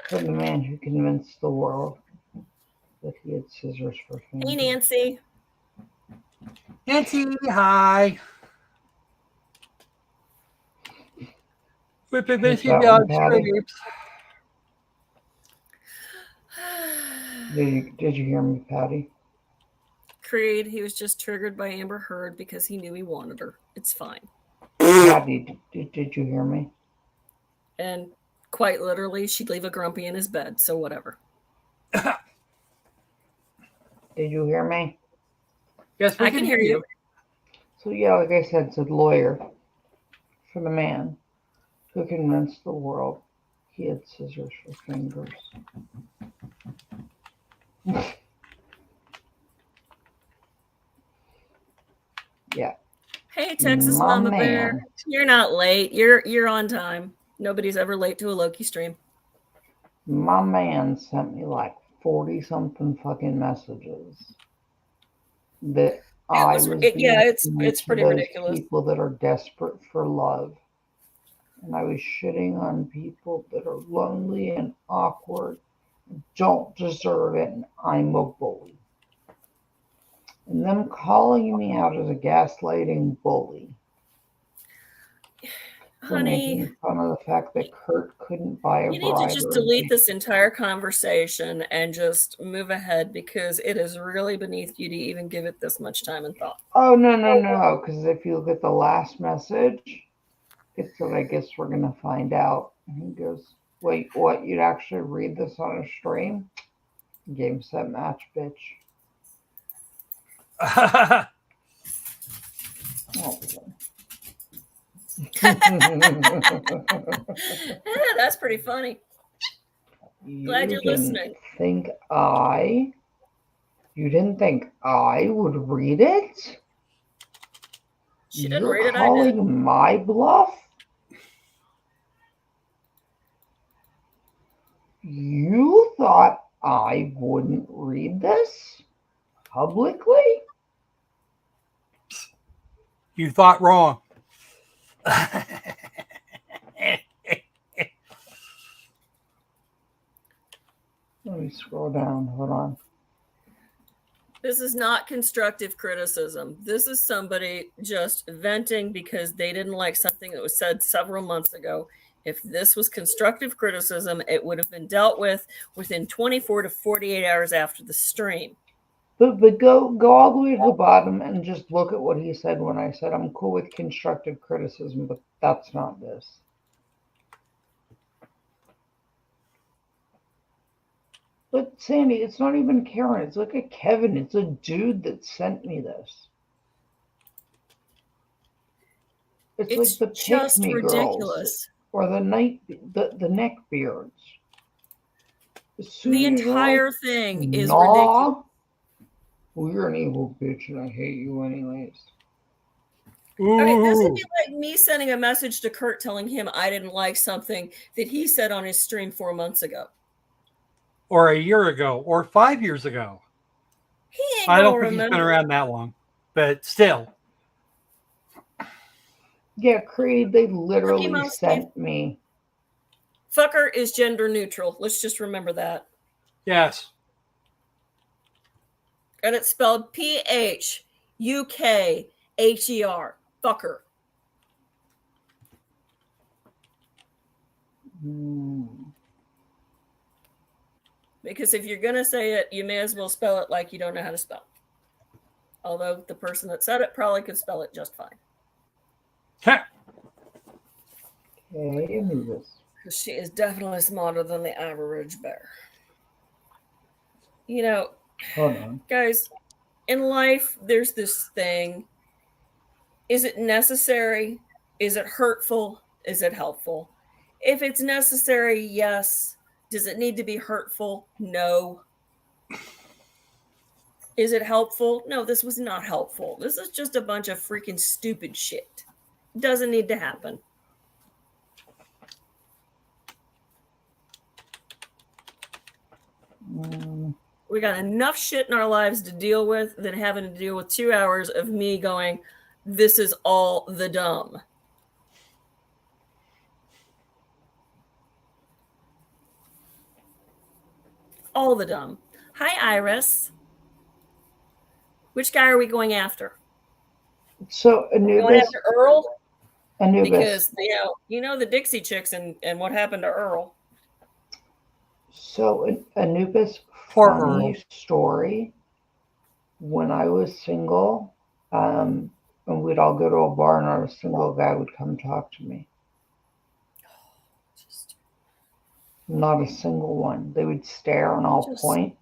for the man who convinced the world that he had scissors for fingers. Hey, Nancy. Nancy, hi. We've been missing you on streams. Did you hear me, Patty? Creed, he was just triggered by Amber Heard because he knew he wanted her. It's fine. Patty, did you hear me? And quite literally, she'd leave a grumpy in his bed, so whatever. Did you hear me? Yes, I can hear you. So yeah, like I said, said lawyer for the man who convinced the world he had scissors for fingers. Yeah. Hey, Texas Mama Bear. You're not late. You're on time. Nobody's ever late to a Loki stream. My man sent me like 40-something fucking messages that it's pretty ridiculous. People that are desperate for love. And I was shitting on people that are lonely and awkward, don't deserve it, and I'm a bully. And them calling me out as a gaslighting bully. Honey, making fun of the fact that Kurt couldn't buy a you need to just delete this entire conversation and just move ahead because it is really beneath you to even give it this much time and thought. Oh, no. Because if you look at the last message, it's what I guess we're going to find out. And he goes, wait, what? You'd actually read this on a stream? Game, set, match, bitch. Oh, that's pretty funny. Glad you're listening. You didn't think I would read it? She didn't read it. You're calling my bluff? You thought I wouldn't read this publicly? You thought wrong. Let me scroll down. Hold on. This is not constructive criticism. This is somebody just venting because they didn't like something that was said several months ago. If this was constructive criticism, it would have been dealt with within 24 to 48 hours after the stream. But go all the way to the bottom and just look at what he said when I said I'm cool with constructive criticism, but that's not this. But Sandy, it's not even Karen. It's like a Kevin. It's a dude that sent me this. It's like the just pick-me ridiculous. girls or the neck beards. The entire thing is ridiculous. Well, you're an evil bitch, and I hate you anyways. Okay, this would be like me sending a message to Kurt telling him I didn't like something that he said on his stream 4 months ago. Or a year ago, or 5 years ago. He ain't I don't gonna think he's been remember. around that long, but still. Yeah, Creed, they literally sent me. Fucker is gender neutral. Let's just remember that. Yes. And it's spelled P-H-U-K-H-E-R. Fucker. Because if you're going to say it, you may as well spell it like you don't know how to spell. Although the person that said it probably could spell it just fine. Okay, I knew this. Because she is definitely smarter than the average bear. You know, hold on, guys, in life, there's this thing. Is it necessary? Is it hurtful? Is it helpful? If it's necessary, yes. Does it need to be hurtful? No. Is it helpful? No, this was not helpful. This is just a bunch of freaking stupid shit. Doesn't need to happen. We got enough shit in our lives to deal with than having to deal with 2 hours of me going, this is all the dumb. All the dumb. Hi, Iris. Which guy are we going after? So Anubis. Going after Earl? Anubis. Because you know the Dixie Chicks and what happened to Earl. So Anubis, Poor funny Earl. story. When I was single, and we'd all go to a bar, and our single guy would come talk to me. Not a single one. They would stare and I'll point.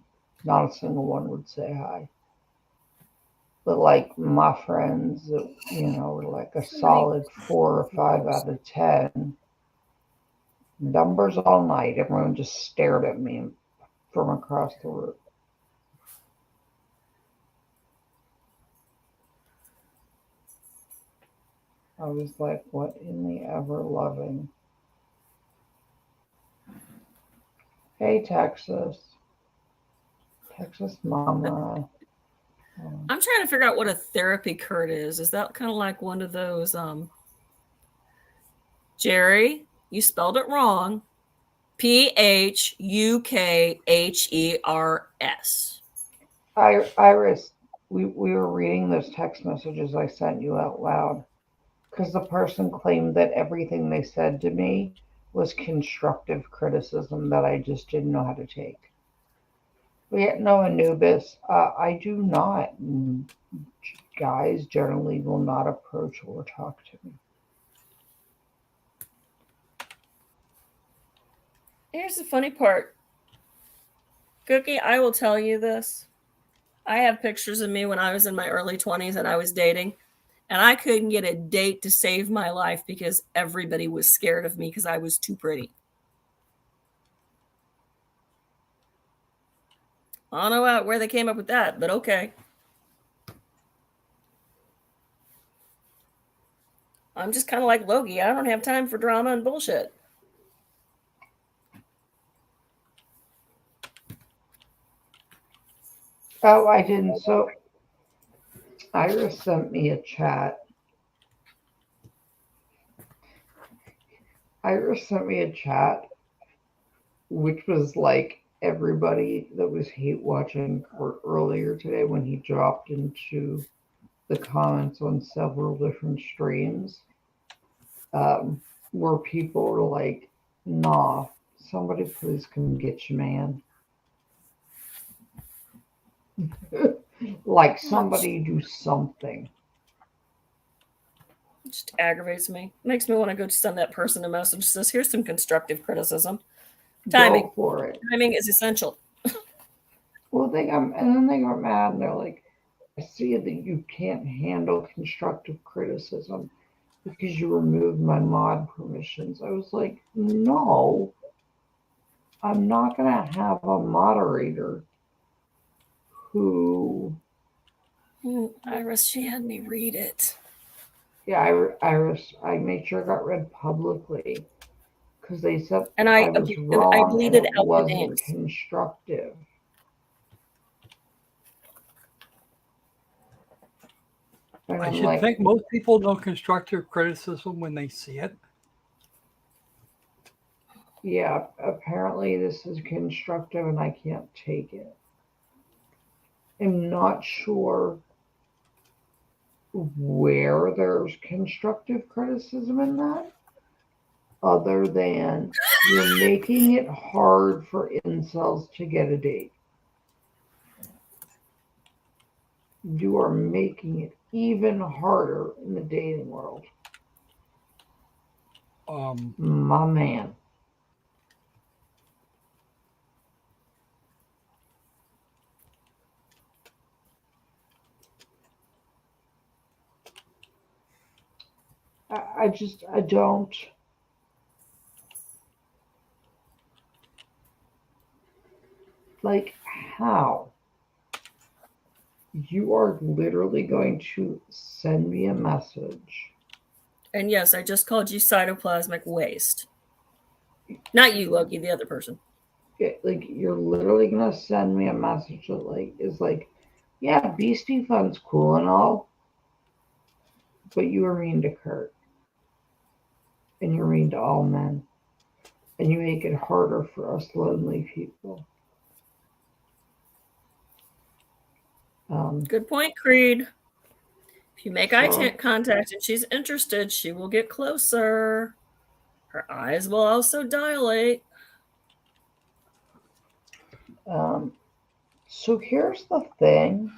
Not a single one would say hi. But like my friends, were like a solid 4 or 5 out of 10. Numbers all night. Everyone just stared at me from across the room. I was like, what in the ever-loving? Hey, Texas mama. I'm trying to figure out what a therapy Kurt is. Is that kind of like one of those, Jerry, you spelled it wrong. P-H-U-K-H-E-R-S. Iris, we were reading those text messages I sent you out loud because the person claimed that everything they said to me was constructive criticism that I just didn't know how to take. Yeah, no, Anubis, I do not. Guys generally will not approach or talk to me. Here's the funny part. Cookie, I will tell you this. I have pictures of me when I was in my early 20s and I was dating, and I couldn't get a date to save my life because everybody was scared of me because I was too pretty. I don't know where they came up with that, but okay. I'm just kind of like Loki. I don't have time for drama and bullshit. Oh, I didn't. So Iris sent me a chat. Iris sent me a chat, which was like everybody that was hate watching Kurt earlier today when he dropped into the comments on several different streams, where people were like, nah, somebody please come get your man. Like somebody do something. It just aggravates me. Makes me want to go send that person a message that says, here's some constructive criticism. Timing. Go for it. Timing is essential. Well, and then they got mad and they're like, I see that you can't handle constructive criticism because you removed my mod permissions. I was like, no, I'm not going to have a moderator who. Iris, she had me read it. Yeah, Iris, I made sure it got read publicly because they said and I was wrong I bleeded and it out the wasn't names. constructive. And I I'm should like, think most people know constructive criticism when they see it. yeah, apparently this is constructive and I can't take it. I'm not sure where there's constructive criticism in that, other than you're making it hard for incels to get a date. You are making it even harder in the dating world. My man. I don't. Like, how? You are literally going to send me a message. And yes, I just called you cytoplasmic waste. Not you, Loki, the other person. Like, you're literally going to send me a message that, like, is like, yeah, Beastie Fun's cool and all, but you were mean to Kurt. And you're mean to all men. And you make it harder for us lonely people. Good point, Creed. If you make eye contact and she's interested, she will get closer. Her eyes will also dilate. So here's the thing.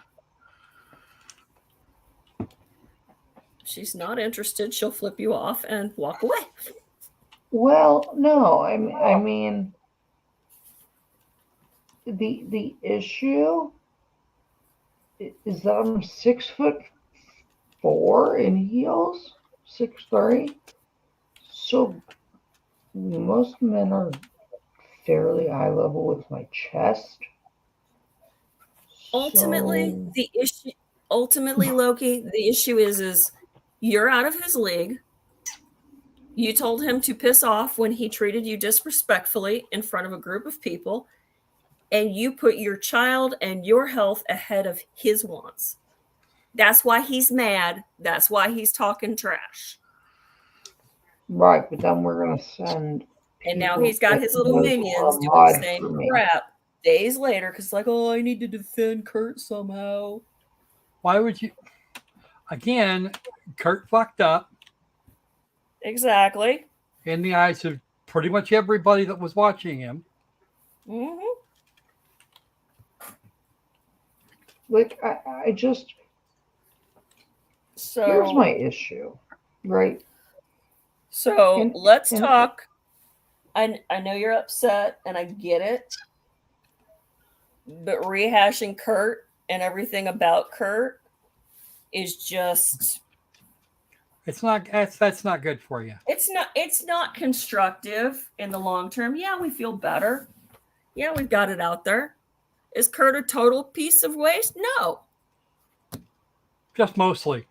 If she's not interested, she'll flip you off and walk away. Well, no, I mean, the issue is that I'm 6'4" in heels, 6'3". So most men are fairly eye level with my chest. Ultimately, Loki, the issue is you're out of his league. You told him to piss off when he treated you disrespectfully in front of a group of people, and you put your child and your health ahead of his wants. That's why he's mad. That's why he's talking trash. Right, but then we're going to send. And now he's got his little minions doing the same crap days later because, like, oh, I need to defend Kurt somehow. Why would you? Again, Kurt fucked up. Exactly. In the eyes of pretty much everybody that was watching him. Mm-hmm. Like, I just. So here's my issue, right? So let's talk. I know you're upset, and I get it. But rehashing Kurt and everything about Kurt is just. It's not. That's not good for you. It's not constructive in the long term. Yeah, we feel better. Yeah, we've got it out there. Is Kurt a total piece of waste? No. Just mostly.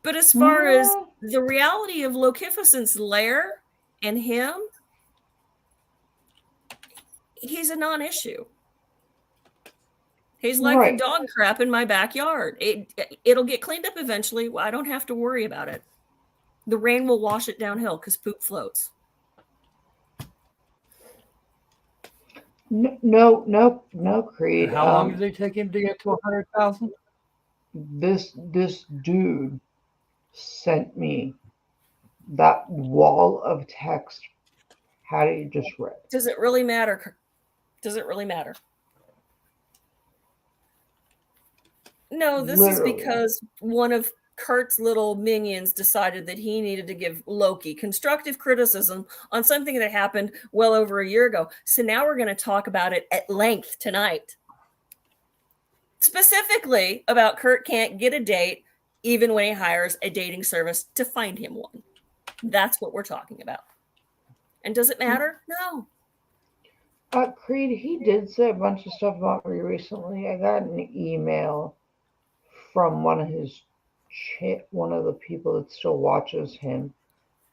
But as far as the reality of Lokificents Lair and him, he's a non-issue. He's like Right. the dog crap in my backyard. It'll get cleaned up eventually. I don't have to worry about it. The rain will wash it downhill because poop floats. No, Creed. How long does it take him to get to 100,000? This dude sent me that wall of text. How do you just read? Does it really matter? Does it really matter? No, this Literally. is because one of Kurt's little minions decided that he needed to give Loki constructive criticism on something that happened well over a year ago. So now we're going to talk about it at length tonight. Specifically about Kurt can't get a date even when he hires a dating service to find him one. That's what we're talking about. And does it matter? No. Creed, he did say a bunch of stuff about me recently. I got an email from one of the people that still watches him,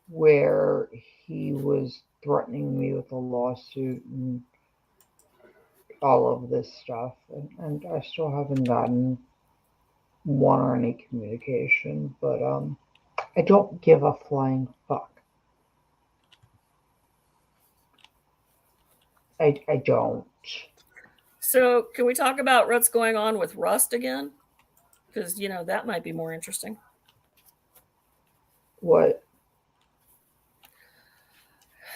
where he was threatening me with a lawsuit and all of this stuff, and I still haven't gotten one or any communication, but I don't give a flying fuck. I don't. So can we talk about what's going on with Rust again? Because, that might be more interesting. What?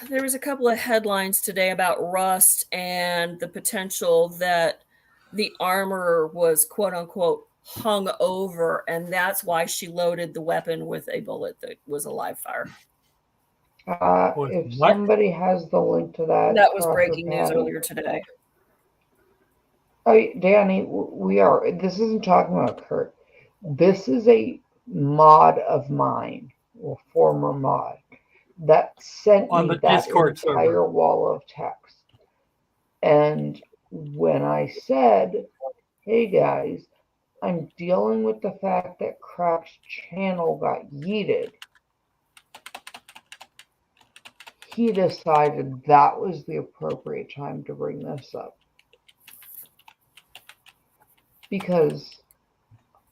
There was a couple of headlines today about Rust and the potential that the armorer was, quote unquote, hung over, and that's why she loaded the weapon with a bullet that was a live fire. If somebody has the link to that. That was breaking news earlier today. Oh, Danny, this isn't talking about Kurt. This is a mod of mine, or former mod, that sent On me the that Discord entire server. wall of text. And when I said, hey guys, I'm dealing with the fact that Croc's channel got yeeted, he decided that was the appropriate time to bring this up. Because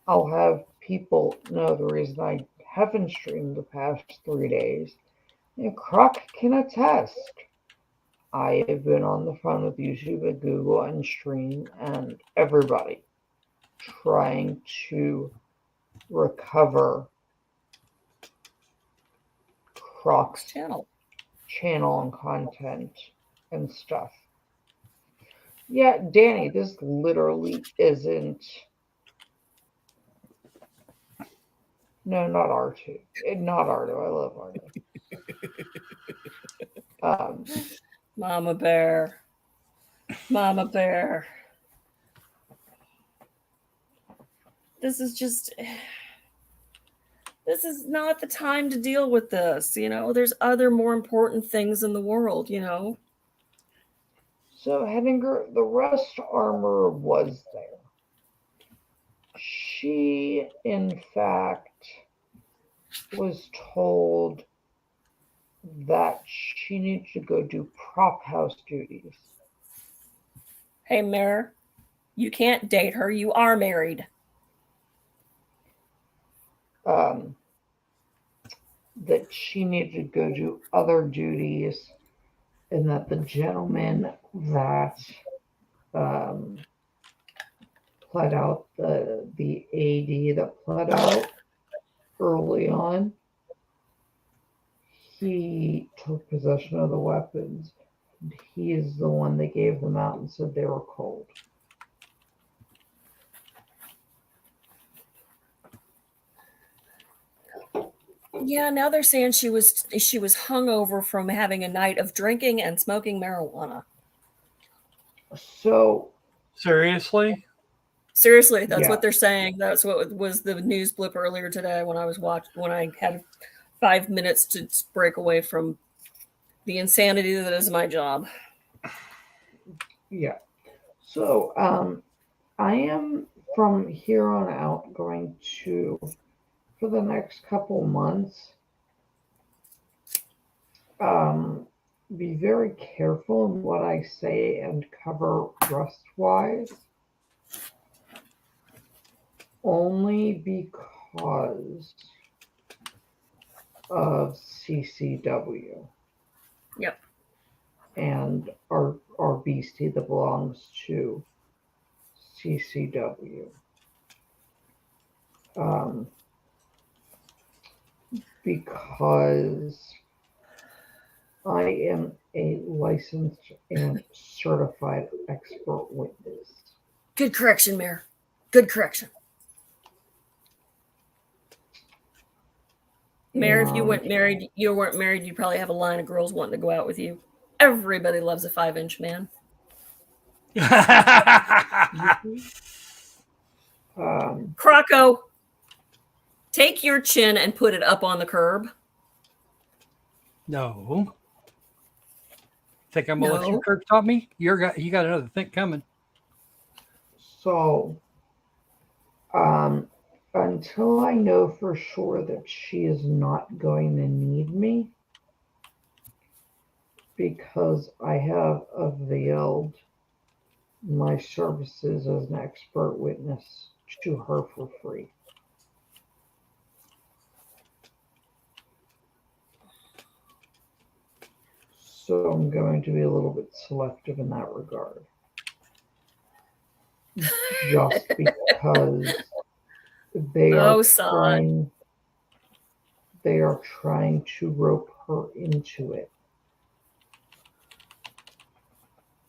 I'll have people know the reason I haven't streamed the past 3 days. And Croc can attest. I have been on the phone with YouTube and Google and Stream and everybody trying to recover Croc's channel and content and stuff. Yeah, Danny, this literally isn't. No, not R2. Not R2. I love R2. Mama Bear. Mama Bear. This is not the time to deal with this. There's other more important things in the world, So, Henninger, the Rust armor was there. She, in fact, was told that she needed to go do prop house duties. Hey, Mayor, you can't date her. You are married. That she needed to go do other duties, and that the gentleman that pled out the AD that pled out early on, he took possession of the weapons. He is the one that gave them out and said they were cold. Yeah, now they're saying she was hungover from having a night of drinking and smoking marijuana. So seriously, that's what they're saying. That's what was the news blip earlier today when I had 5 minutes to break away from the insanity that is my job. Yeah. So I am from here on out going to, for the next couple months, be very careful in what I say and cover Rust-wise. only because of CCW. Yep. And our beastie that belongs to CCW. Because I am a licensed and certified expert witness. Good correction, Mayor. Good correction. Mayor, if you weren't married, you'd probably have a line of girls wanting to go out with you. Everybody loves a 5-inch man. Croco, take your chin and put it up on the curb. No. Think I'm gonna let your curb stop me? You got another thing coming. So, until I know for sure that she is not going to need me, because I have availed my services as an expert witness to her for free. So I'm going to be a little bit selective in that regard. Just because they are trying to rope her into it.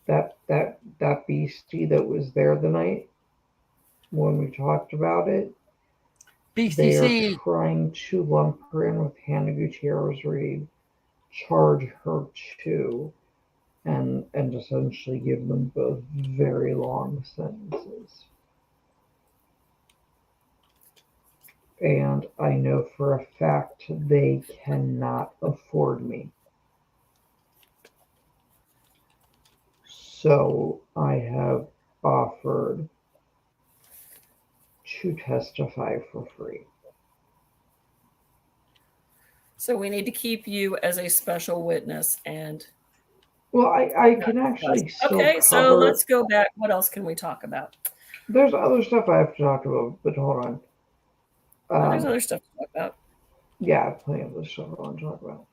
That beastie that was there the night when we talked about it, they are trying to lump her in with Hannah Gutierrez Reed, charge her too, and essentially give them both very long sentences. And I know for a fact they cannot afford me. So I have offered to testify for free. So we need to keep you as a special witness. And well, I can actually still okay, cover... so let's go back. What else can we talk about? There's other stuff I have to talk about, but hold on. There's other stuff to talk about. Yeah, plenty of other stuff I want to talk about.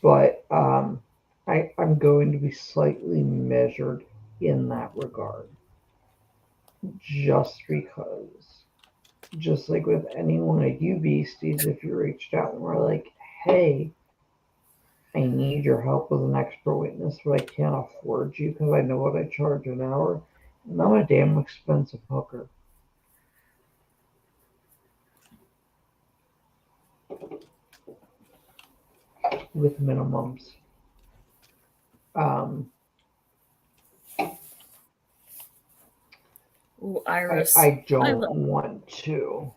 But I'm going to be slightly measured in that regard. Just because, just like with any one of you beasties, if you reached out and were like, hey, I need your help with an expert witness, but I can't afford you because I know what I charge an hour, and I'm a damn expensive hooker. With minimums. Ooh, Iris. I don't want to.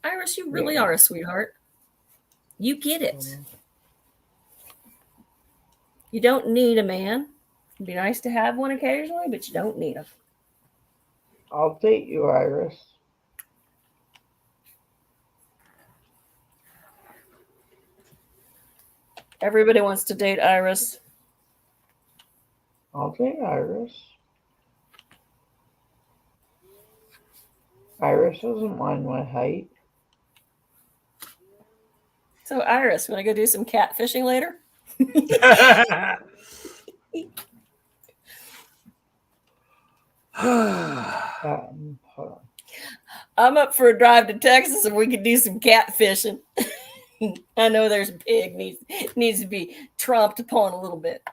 Iris, you really are a sweetheart. You get it. You don't need a man. It'd be nice to have one occasionally, but you don't need him. I'll date you, Iris. Everybody wants to date Iris. I'll date Iris. Iris doesn't mind my height. So, Iris, want to go do some catfishing later? Hold on. I'm up for a drive to Texas if we could do some catfishing. I know there's a pig needs to be tromped upon a little bit.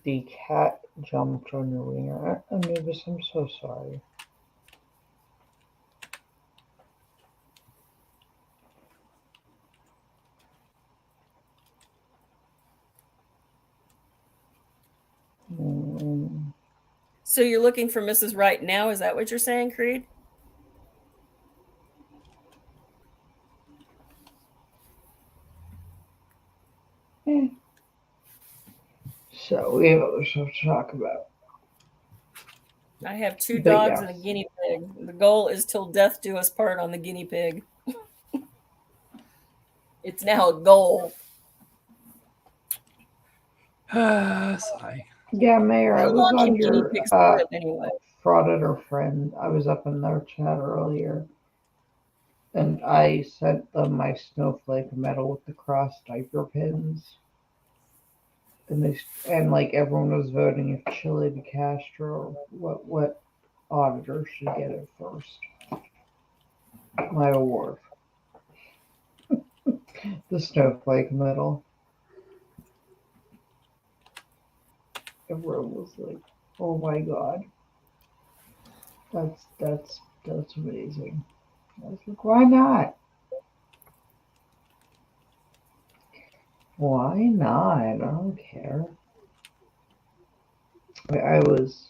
The cat jumped on your wiener. Anubis, I'm so sorry. So you're looking for Mrs. Right now? Is that what you're saying, Creed? So we have other stuff to talk about. I have 2 dogs and a guinea pig. The goal is till death do us part on the guinea pig. It's now a goal. Sigh. Yeah, Mayor, I We're was launching on guinea your pigs for it anyway. frauditor friend. I was up in their chat earlier, and I sent them my snowflake medal with the cross diaper pins. And like everyone was voting if Chile de Castro, what auditor should get it first. My award, the snowflake medal. Everyone was like, "Oh my god, that's amazing." I was like, "Why not? Why not? I don't care." I was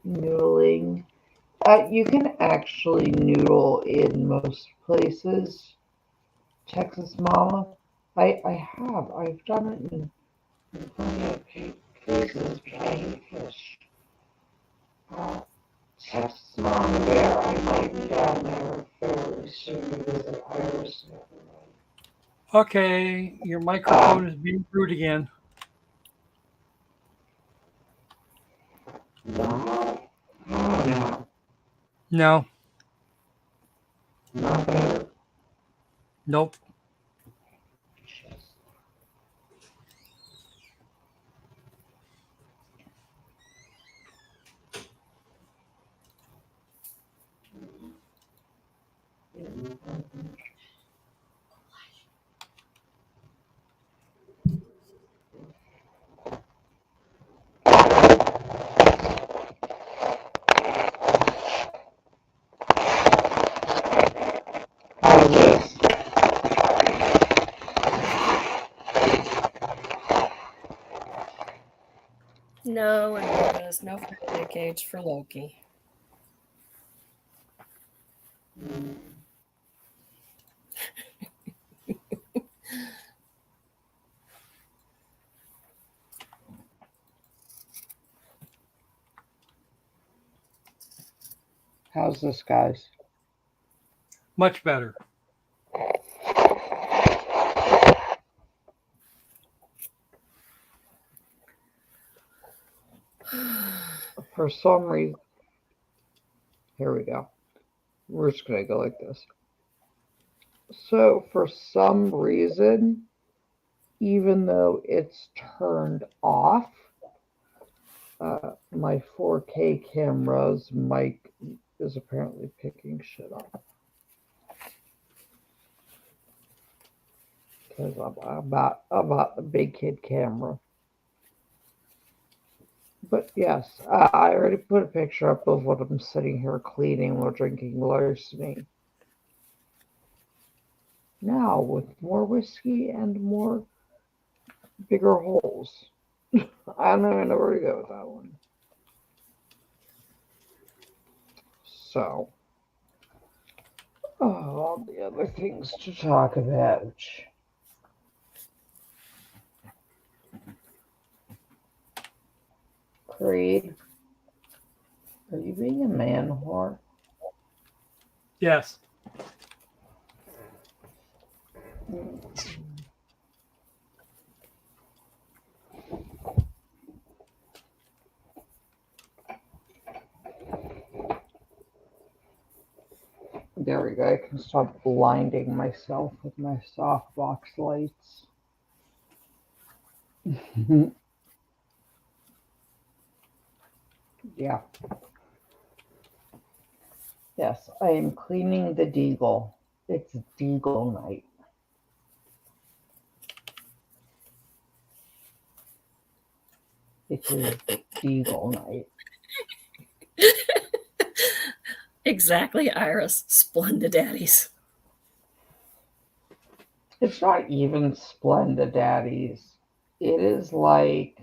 noodling. You can actually noodle in most places. Texas Mama. I have. I've done it in plenty of places, but I hate fish. Texas Mama there. I might be down there very soon to visit Iris. Okay, your microphone is being rude again. No. Oh, no. No, Not better. nope. How's this? No, and there's no birthday cage for Loki. How's this, guys? Much better. For some reason, here we go. We're just gonna go like this. So for some reason, even though it's turned off, my 4K camera's mic is apparently picking shit up. Because I'm about the big kid camera. But yes, I already put a picture up of what I'm sitting here cleaning while drinking larceny. Now with more whiskey and more bigger holes. I don't even know where to go with that one. So, all the other things to talk about. Creed, are you being a man whore? Yes. There we go. I can stop blinding myself with my softbox lights. Yeah. Yes, I am cleaning the deagle. It's deagle night. It is deagle night. Exactly, Iris. Splendidaddies. It's not even Splendidaddies. It is like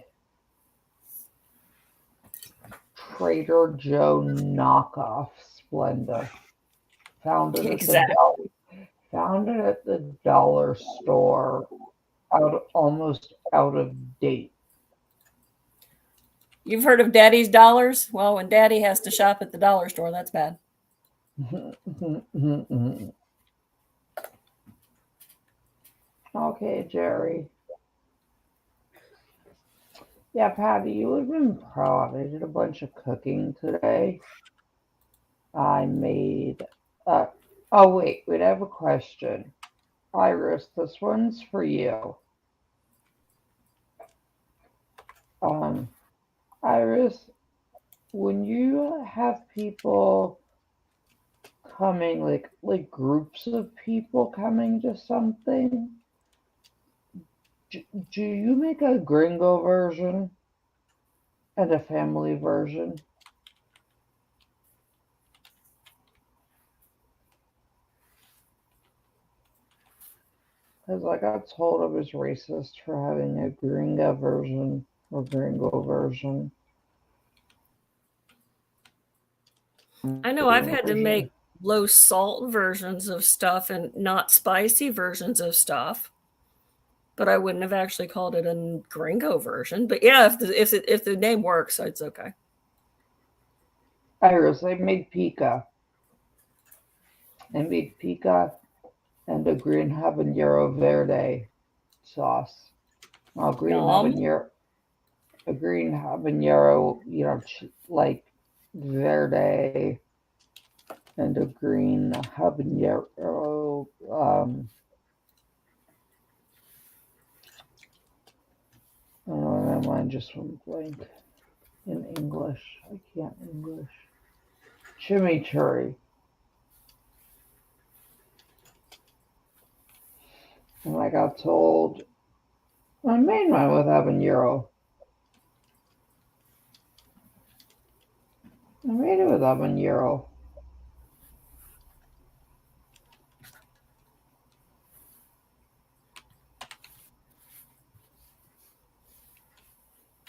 Trader Joe knockoff Splenda. Found it Exactly. at the dollar store, almost out of date. You've heard of Daddy's Dollars? Well, when Daddy has to shop at the dollar store, that's bad. Okay, Jerry. Yeah, Patty, you would have been proud. I did a bunch of cooking today. I made. Uh, oh wait, I have a question. Iris, this one's for you. Um, Iris, when you have people coming, like groups of people coming to something, do you make a gringo version and a family version? Because I got told I was racist for having a gringa version or gringo version. I know I've had to make low salt versions of stuff and not spicy versions of stuff, but I wouldn't have actually called it a gringo version. But yeah, if the name works, it's okay. Iris, I made pica. I made pica and a green habanero verde sauce. A green Yum. habanero, like verde, and a green habanero. Oh, my mind just went blank in English. I can't English. Chimichurri. And I got told I made mine with habanero. I made it with habanero.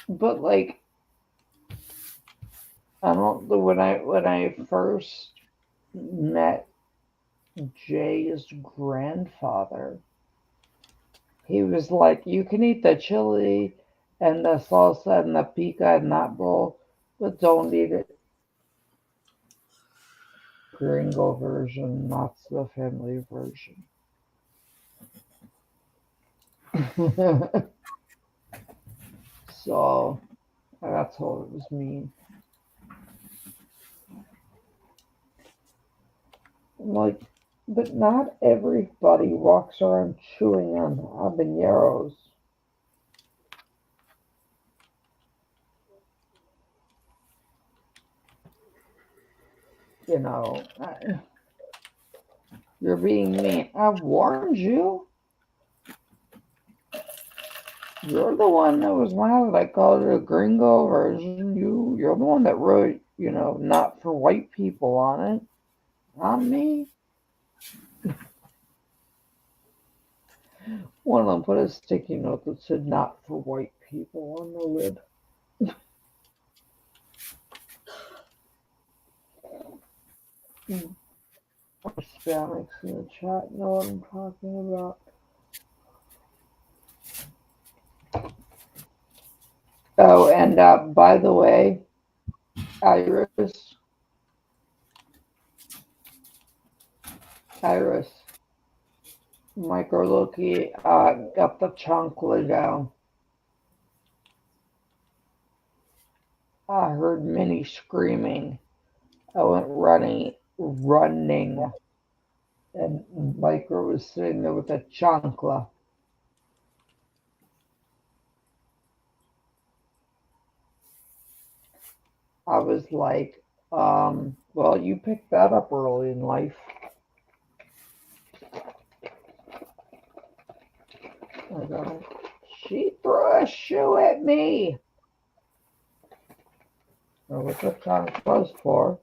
But like I don't when I first met Jay's grandfather, he was like, you can eat the chili and the salsa and the pica in that bowl, but don't eat it. Gringo version, not the family version. So I got told it was mean. Like, but not everybody walks around chewing on habaneros. You know, you're being mean. I've warned you. You're the one that was mad that I called it a gringo version. You're the one that wrote, not for white people on it. Not me. One of them put a sticky note that said not for white people on the lid. Hispanics in the chat know what I'm talking about. Oh, and by the way, Iris, Micro Loki got the chancla down. I heard Minnie screaming. I went running, and Micro was sitting there with a chancla. I was like, well, you picked that up early in life. I go, she threw a shoe at me. What the chancla's for?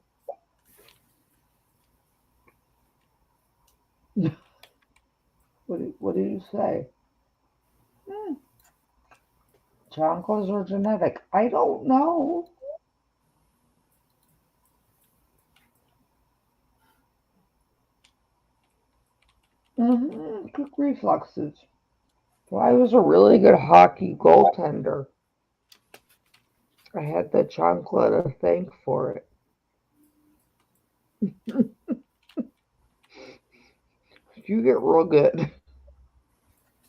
What do you say? Chanclas are genetic. I don't know. Quick reflexes. Well, I was a really good hockey goaltender. I had the chancla to thank for it. You get real good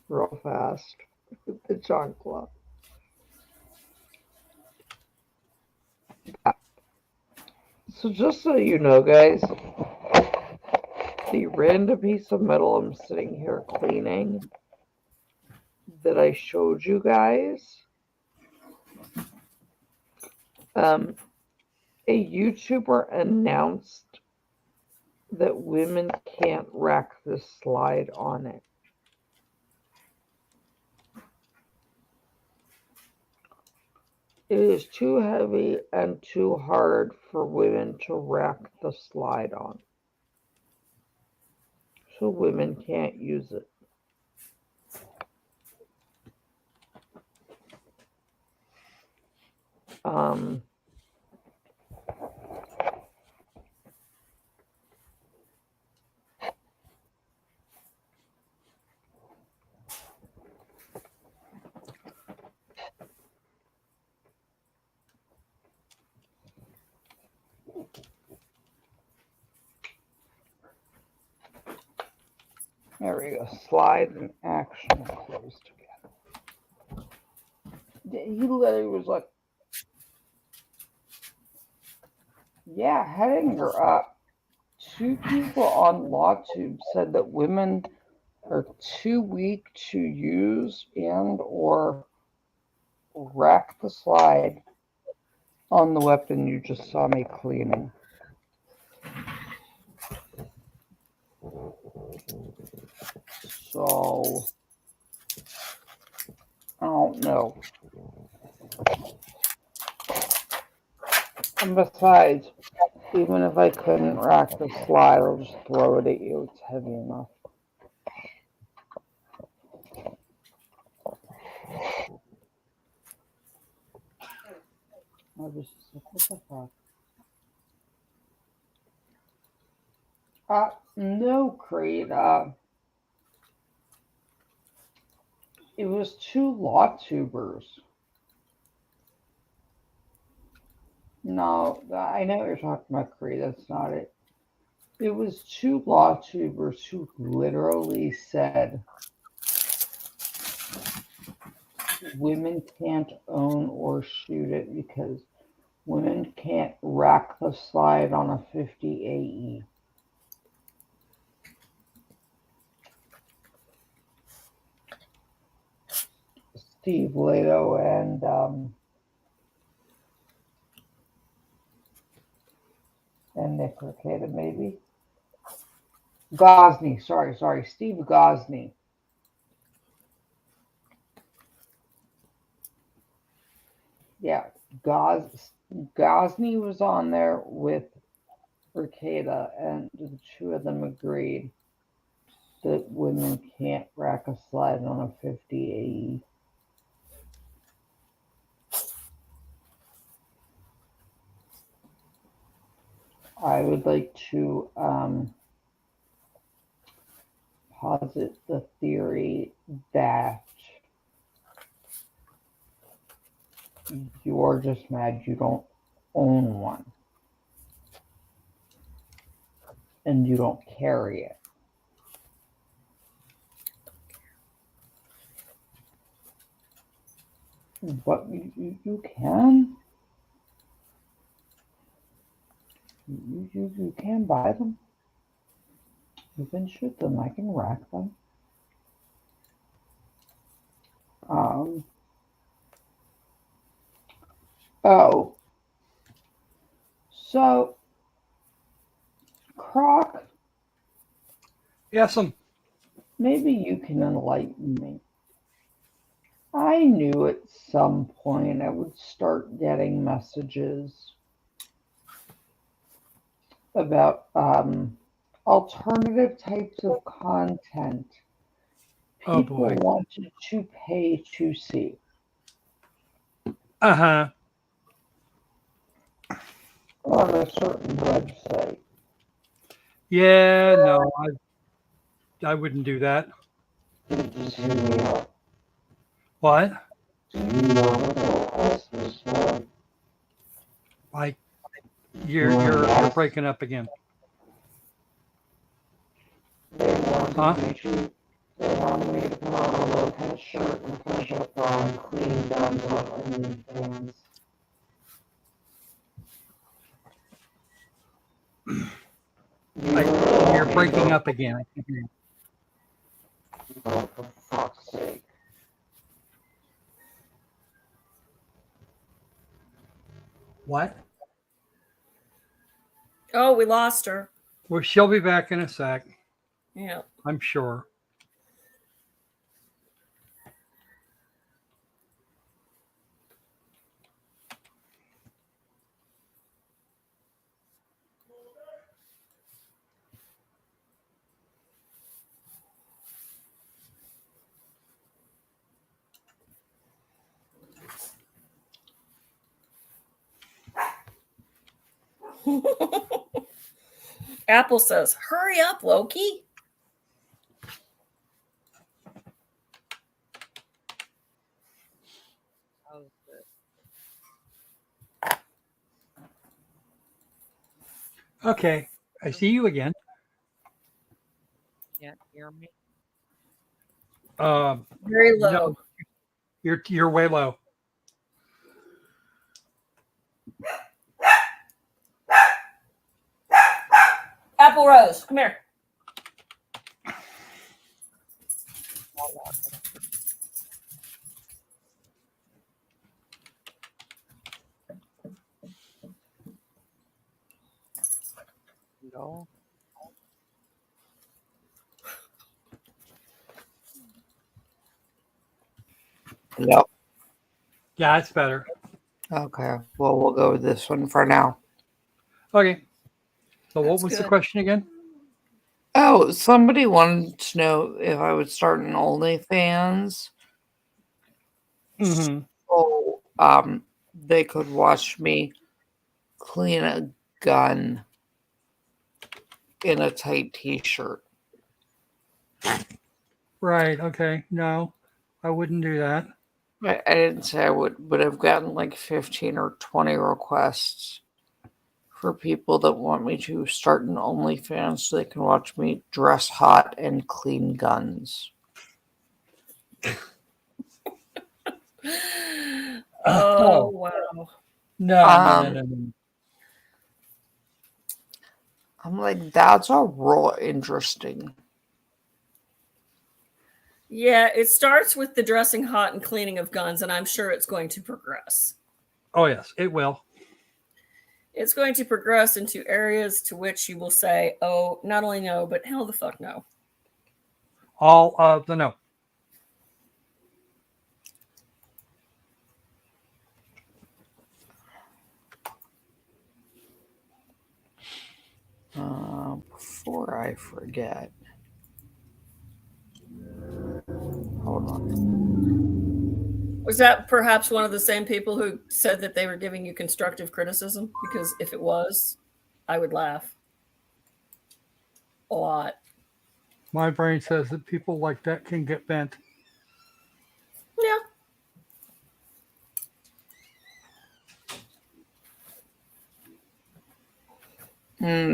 real fast with the chancla. So just so you know, guys, the random piece of metal I'm sitting here cleaning that I showed you guys, a YouTuber announced that women can't rack the slide on it. It is too heavy and too hard for women to rack the slide on. So women can't use it. There we go. Slide and action close together. He literally was like, yeah, heading her up. 2 people on LawTube said that women are too weak to use and or rack the slide on the weapon you just saw me cleaning. So, I don't know. And besides, even if I couldn't rack the slide, I'll just throw it at you. It's heavy enough. I was just like, what the fuck? No, Creed. It was 2 LawTubers. No, I know what you're talking about, Creed. That's not it. It was 2 LawTubers who literally said women can't own or shoot it because women can't rack the slide on a 50 AE. Steve Lato and Nick Ricada, maybe. Gosney, sorry, Steve Gosney. Yeah, Gosney was on there with Ricada, and the 2 of them agreed that women can't rack a slide on a 50 AE. I would like to posit the theory that you're just mad you don't own one and you don't carry it. But you can. You can buy them. You can shoot them. I can rack them. Oh. So, Croc. Yes, Maybe you can enlighten me. I knew at some point I would start getting messages about alternative types of content people wanted to pay to see. Uh-huh. On a certain website. Yeah, no, I wouldn't do that. Just hear me out. What? Do you know what they'll ask us for? Like, you're breaking up again. They wanted me to put on a low-cut shirt and push up on clean guns on OnlyFans. up again. I can't hear you. Oh, for fuck's sake. What? Oh, we lost her. Well, she'll be back in a sec. Yeah. I'm sure. Apple says, hurry up, Loki. Okay. I see you again. Can't hear me. Very low. No, you're way low. Apple Rose, come here. No. Yep. Yeah, it's better. Okay. Well, we'll go with this one for now. Okay. So what That's was the good. question again? Oh, somebody wanted to know if I would start an OnlyFans. Mm-hmm. So, they could watch me clean a gun in a tight t-shirt. Right. Okay. No, I wouldn't do that. I didn't say I would, but I've gotten like 15 or 20 requests for people that want me to start an OnlyFans so they can watch me dress hot and clean guns. Oh, wow. No. I'm like, that's a real interesting. Yeah, it starts with the dressing hot and cleaning of guns, and I'm sure it's going to progress. Oh, yes, it will. It's going to progress into areas to which you will say, oh, not only no, but hell the fuck no. All of the no. Before I forget. Hold on. Was that perhaps one of the same people who said that they were giving you constructive criticism? Because if it was, I would laugh a lot. My brain says that people like that can get bent. Yeah.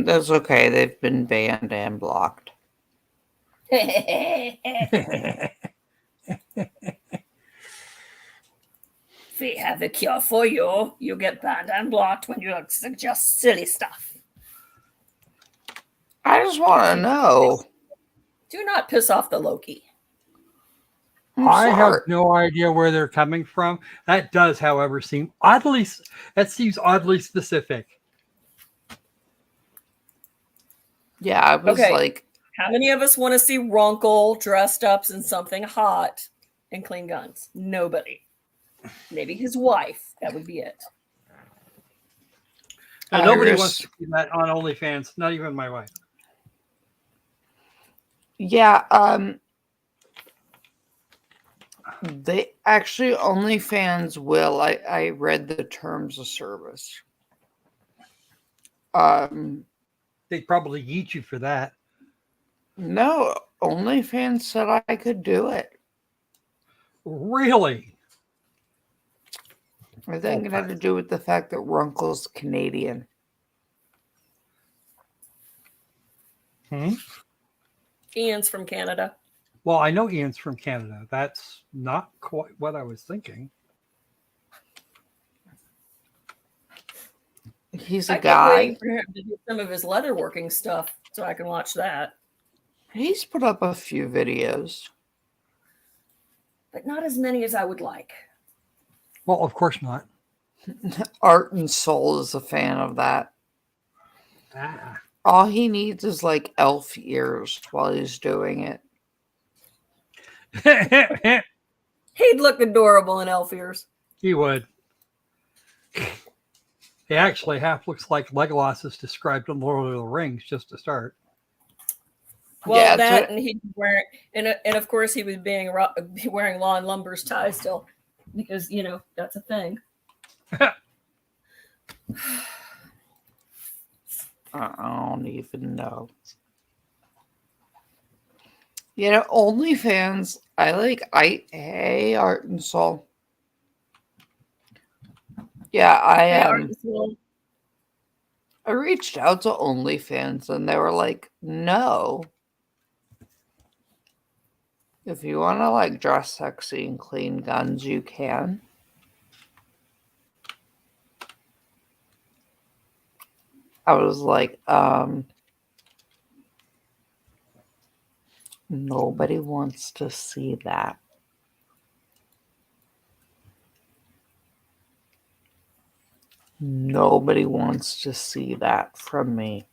That's okay. They've been banned and blocked. We have a cure for you. You get banned and blocked when you suggest silly stuff. I just want to know. Do not piss off the Loki. I have no idea where they're coming from. That does, however, seem oddly specific. Yeah, I was Okay. like, How many of us want to see Runkle dressed up in something hot and clean guns? Nobody. Maybe his wife. That would be it. And nobody wants to see that on OnlyFans. Not even my wife. yeah, they actually OnlyFans will. I read the terms of service. They'd probably eat you for that. No, OnlyFans said I could do it. Really? I think it had to do with the fact that Runkle's Canadian. Ian's from Canada. Well, I know Ian's from Canada. That's not quite what I was thinking. He's a I keep guy. waiting for him to do some of his leatherworking stuff so I can watch that. He's put up a few videos. but not as many as I would like. Well, of course not. Art and Soul is a fan of that. Ah. All he needs is like elf ears while he's doing it. He'd look adorable in elf ears. He would. He actually half looks like Legolas is described in Lord of the Rings, just to start. Well, Yeah, that and he'd wear, and of course he was wearing Law and Lumber's tie still, because that's a thing. I don't even know. OnlyFans. Hey, Art and Soul. Yeah, I reached out to OnlyFans and they were like, no. If you want to like dress sexy and clean guns, you can. I was like, nobody wants to see that. Nobody wants to see that from me.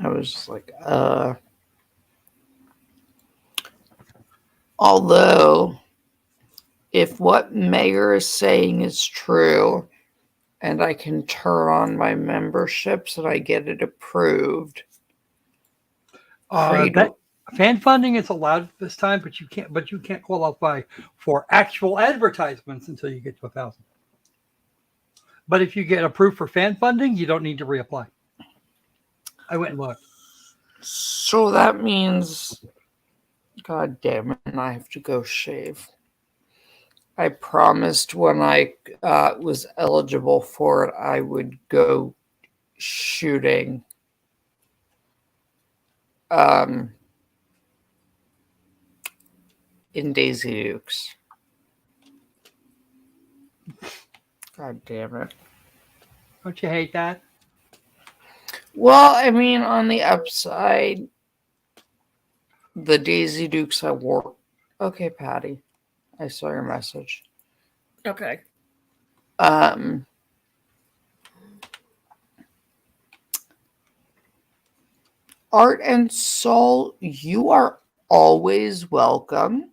I was just like, Although, if what Mayor is saying is true, and I can turn on my memberships and I get it approved. Fan funding is allowed this time, but you can't qualify for actual advertisements until you get to 1,000. But if you get approved for fan funding, you don't need to reapply. I went and looked. So that means, God damn it, I have to go shave. I promised when I was eligible for it, I would go shooting. In Daisy Dukes. God damn it. Don't you hate that? Well, I mean, on the upside, the Daisy Dukes I wore. Okay, Patty. I saw your message. Okay. Art and Soul, you are always welcome.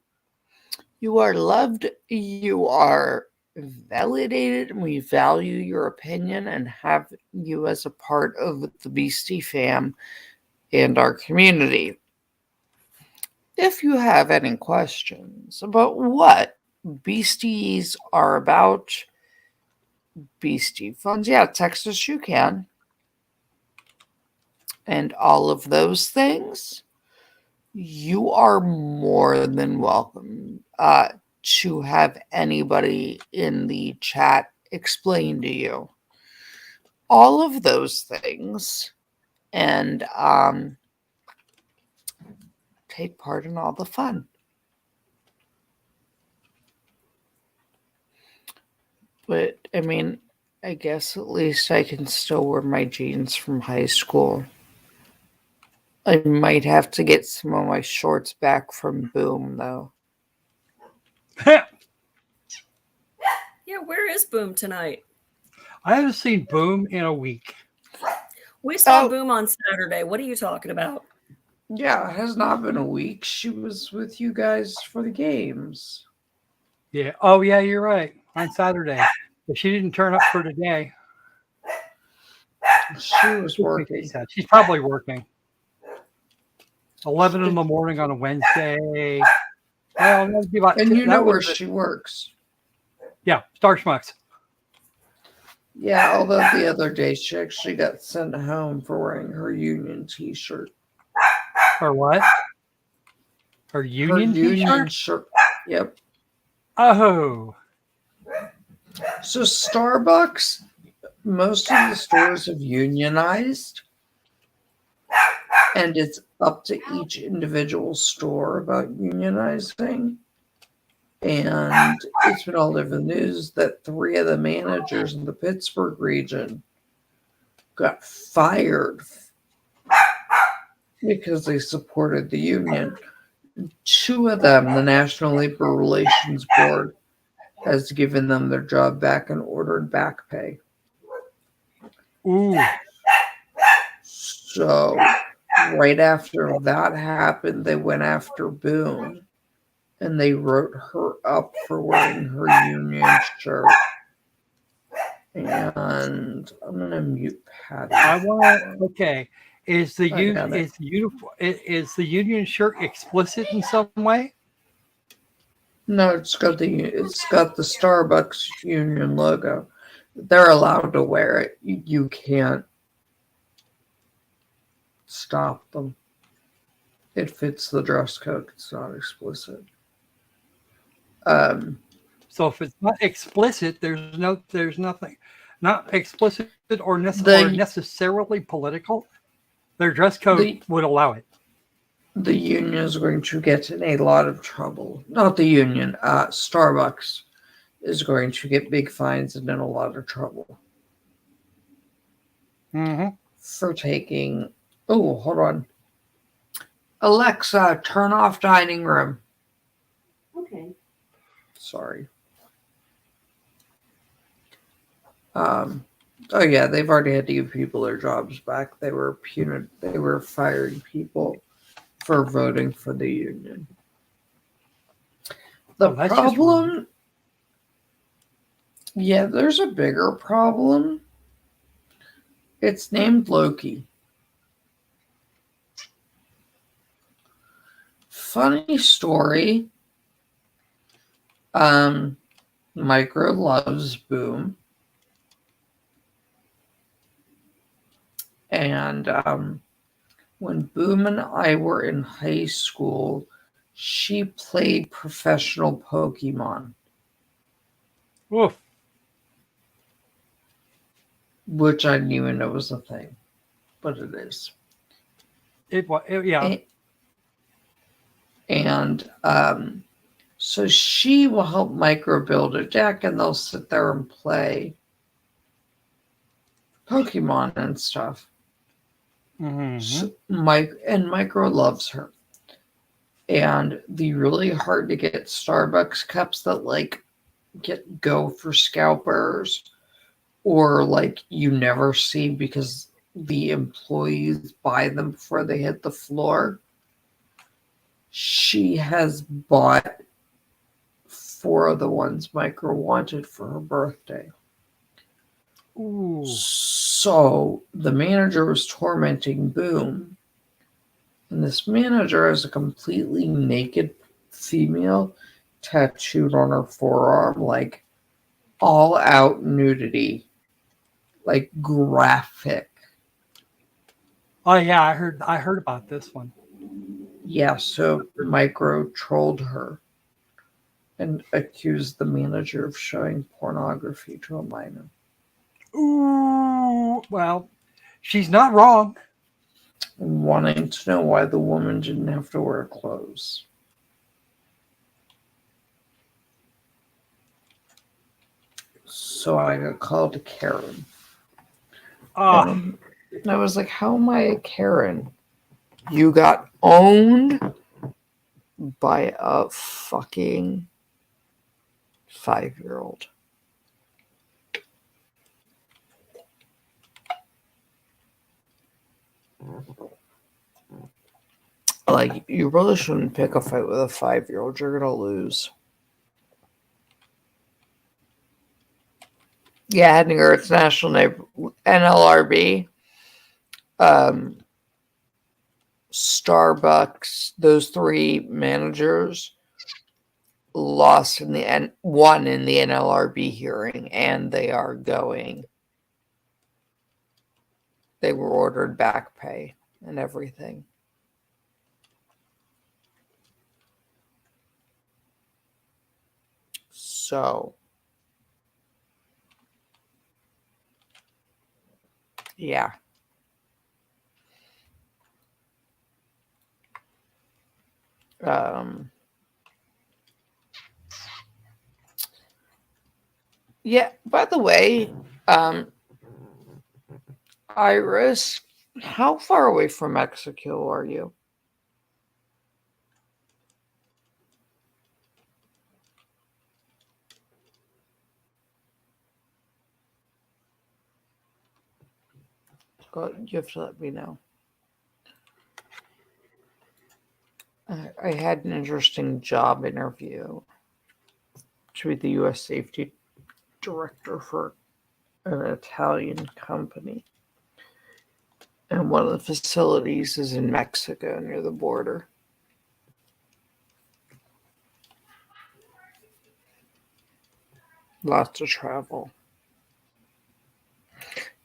You are loved. You are validated, and we value your opinion and have you as a part of the Beastie fam and our community. If you have any questions about what Beasties are about, Beastie funds, text us, you can. And all of those things, you are more than welcome to have anybody in the chat explain to you all of those things and take part in all the fun. But, I mean, I guess at least I can still wear my jeans from high school. I might have to get some of my shorts back from Boom, though. Yeah, where is Boom tonight? I haven't seen Boom in a week. We saw Boom on Saturday. What are you talking about? Yeah, it has not been a week. She was with you guys for the games. Yeah. Oh, yeah, you're right. On Saturday. But she didn't turn up for today. She was working. She's probably working. 11 in the morning on a Wednesday. Well, that'd be about, and you know where she works. Yeah, Star Schmucks. Yeah, although the other day she actually got sent home for wearing her union t-shirt. Her what? Her union t-shirt? Shirt. Yep. Oh. So Starbucks, most of the stores have unionized. And it's up to each individual store about unionizing. And it's been all over the news that 3 of the managers in the Pittsburgh region got fired because they supported the union. 2 of them, the National Labor Relations Board, has given them their job back and ordered back pay. Ooh. So right after that happened, they went after Boone and they wrote her up for wearing her union shirt. And I'm gonna mute Patty. I want to. Okay, is the I got it. is the union shirt explicit in some way? No, it's got the Starbucks union logo. They're allowed to wear it. You can't stop them. It fits the dress code. It's not explicit. So if it's not explicit, there's nothing, not explicit or necessarily political. Their dress code would allow it. The union is going to get in a lot of trouble. Not the union. Starbucks is going to get big fines and in a lot of trouble for taking. Oh, hold on. Alexa, turn off dining room. Okay. Sorry. Oh yeah, they've already had to give people their jobs back. They were firing people for voting for the union. The problem, yeah, there's a bigger problem. It's named Loki. Funny story. Micro loves Boom. And when Boom and I were in high school, she played professional Pokemon. Oof. Which I didn't even know was a thing. But it is. Yeah. And so she will help Micro build a deck and they'll sit there and play Pokemon and stuff. So Micro loves her. And the really hard to get Starbucks cups that go for scalpers or you never see because the employees buy them before they hit the floor. She has bought 4 of the ones Micro wanted for her birthday. Ooh. So the manager was tormenting Boom. And this manager is a completely naked female tattooed on her forearm, all out nudity, graphic. Oh yeah, I heard about this one. Yeah, so Micro trolled her and accused the manager of showing pornography to a minor. Ooh, well, she's not wrong. Wanting to know why the woman didn't have to wear clothes. So I got called a Karen. And I was like, how am I a Karen? You got owned by a fucking 5-year-old. You really shouldn't pick a fight with a 5-year-old. You're going to lose. Yeah, Hedninger, it's National NLRB. Starbucks, those 3 managers lost won in the NLRB hearing, and they were ordered back pay and everything. So, yeah. Yeah, by the way, Iris, how far away from Mexico are you? You have to let me know. I had an interesting job interview to be the U.S. Safety Director for an Italian company. And one of the facilities is in Mexico near the border. Lots of travel.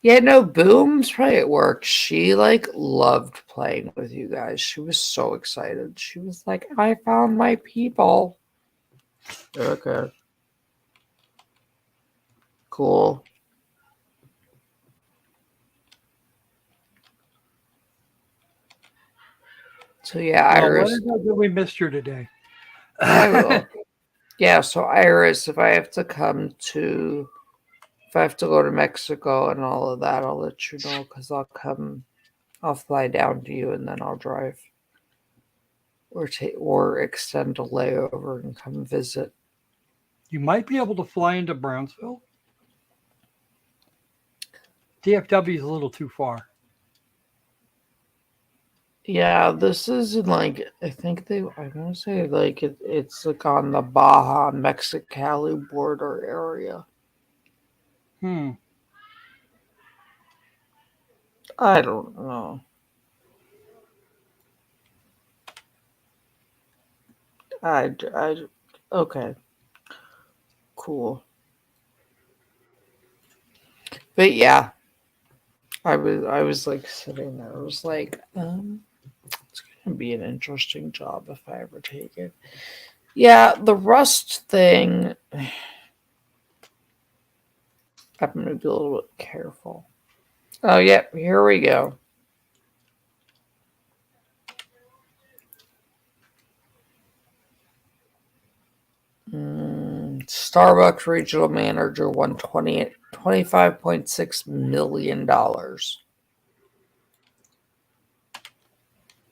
Yeah, no, Boom's probably at work. She loved playing with you guys. She was so excited. She was like, I found my people. Okay. Cool. So yeah, Well, Iris. let her know that we missed her today. I will. Yeah, so Iris, if I have to go to Mexico and all of that, I'll let you know because I'll fly down to you and then I'll drive or extend a layover and come visit. You might be able to fly into Brownsville. DFW is a little too far. Yeah, this is in I want to say it's on the Baja Mexicali border area. I don't know. Okay. Cool. But yeah, I was sitting there. I was like, it's gonna be an interesting job if I ever take it. Yeah, the Rust thing. I'm gonna be a little bit careful. Oh yeah, here we go. Starbucks regional manager won $25.6 million.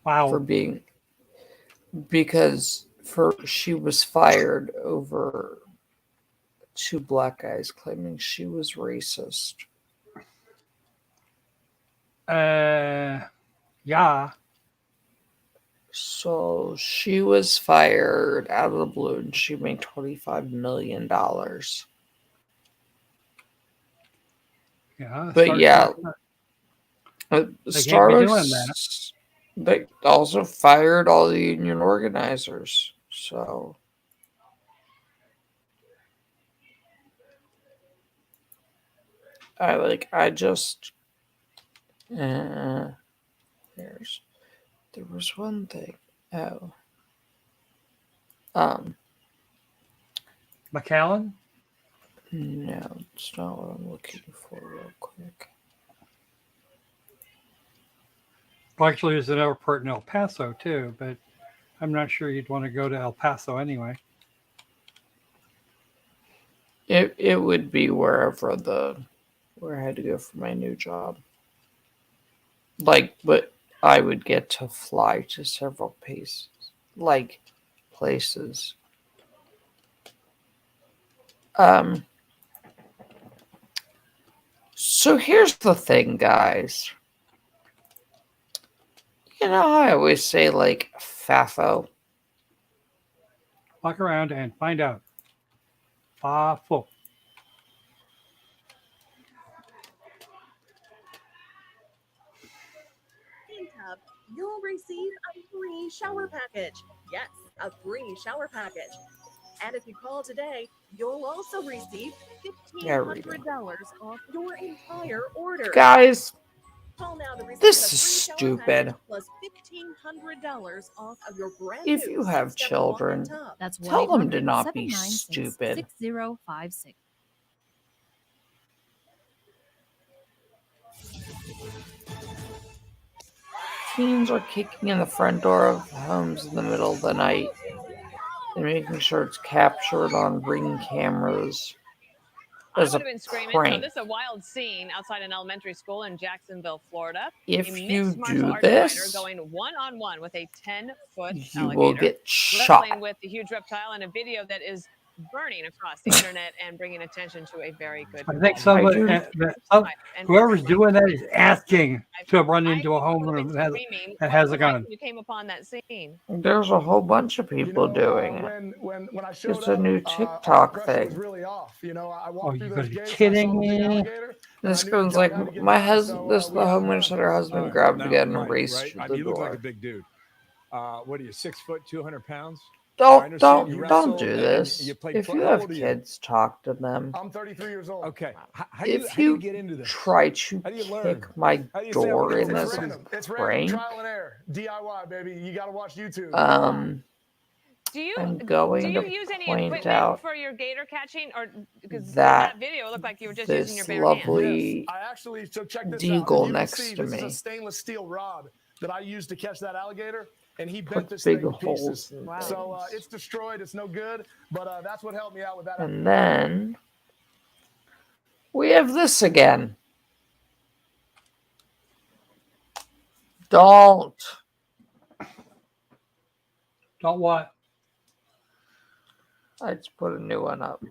Wow. Because she was fired over two black guys claiming she was racist. Yeah. So she was fired out of the blue and she made $25 million. Yeah. But yeah, they can't be doing that. Starbucks, they also fired all the union organizers. So there was one thing. Oh. McAllen? No, it's not what I'm looking for real quick. Well, actually, there's an airport in El Paso, too, but I'm not sure you'd want to go to El Paso anyway. It would be where I had to go for my new job. But I would get to fly to several places. So here's the thing, guys. You know how I always say FAFO? Walk around and find out. Fafo. You'll receive a free shower package. Yes, a free shower package. And if you call today, you'll also receive $1,500 off your entire order. Guys, Call now to receive this a is free shower stupid. package plus $1,500 off of your brand If new you have 6-step children, walk-in tub. That's tell them to not be stupid. 6056. Teens are kicking in the front door of homes in the middle of the night and making sure it's captured on Ring cameras. I as would a have been screaming. prank. So this is a wild scene outside an elementary school in Jacksonville, Florida. If a you mixed martial do arts fighter this, going one-on-one with a 10-foot you alligator. will get shot. Wrestling with the huge reptile in a video that is burning across the internet and bringing attention to a very good I think whoever's doing that is asking to run into a homeowner that has a gun. You came upon that scene. There's a whole bunch of people doing it. When I showed It's a new up, TikTok pressure was thing. really off. You know, I Oh, walked you through gotta those be gates, I kidding saw the big me. alligator, This and I knew goes the like dog had to get my done, husband. so, This we the had a homeowner said her husband Right, grabbed now, again and right, raced right. to I the mean, you look like a door. big dude. What are you, 6 foot, 200 pounds? Don't you don't do wrestle and this. you played If you how have old are you? kids, talk to them. I'm 33 years old. Okay. How If do you you get into this? try to How do you learn? kick my How do you say, I'm door gonna in go as for a Random. It's random, prank, trial and error, DIY, baby. You got to watch YouTube. Do you I'm going do you to use any point equipment out for your gator catching, or because in that that video it looked like you were just using your this bare hands? lovely Yes, I actually, so check this out. deagle As you can next see, to this is a me stainless steel rod that I used to catch that alligator, and he bent put this big thing to holes pieces. in Wow. So things. it's destroyed. It's no good, but that's what helped me out with that. And then we have this again. Don't. Don't what? I just put a new one up.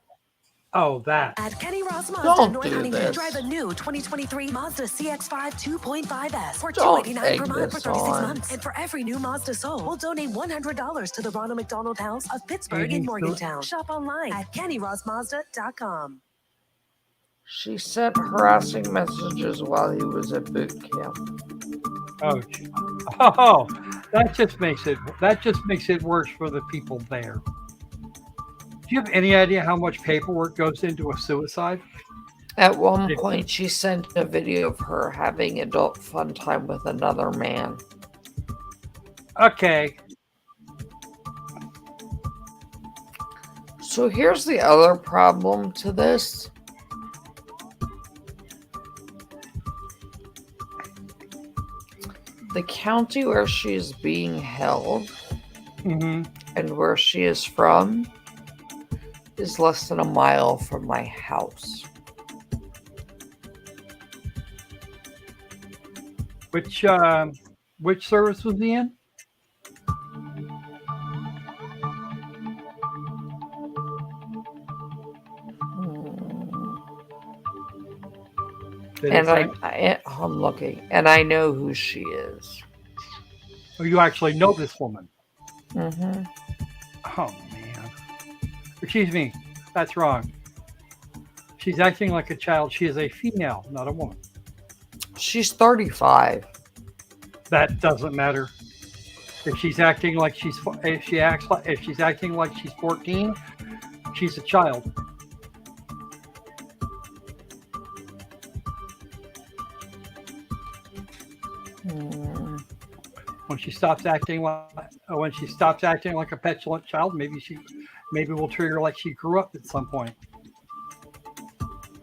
Oh, that. At Kenny Ross Mazda Don't North do Huntington, this. drive a new 2023 Mazda CX-5 2.5S for Don't $289 egg per month for this 36 on. months. And for every new Mazda sold, we'll donate $100 to the Ronald McDonald House of Pittsburgh Hey, in so- Morgantown. Shop online at KennyRossMazda.com. She sent harassing messages while he was at boot camp. Oh, that just makes it worse for the people there. Do you have any idea how much paperwork goes into a suicide? At one point, she sent a video of her having adult fun time with another man. Okay. So here's the other problem to this. The county where she is being held and where she is from is less than a mile from my house. Which service was he in? Did it And say? I'm looking, and I know who she is. Oh, you actually know this woman. Mm-hmm. Oh man. Excuse me. That's wrong. She's acting like a child. She is a female, not a woman. She's 35. That doesn't matter. If she's acting like if she's acting like she's 14, she's a child. When she stops acting like a petulant child, maybe we'll treat her like she grew up at some point.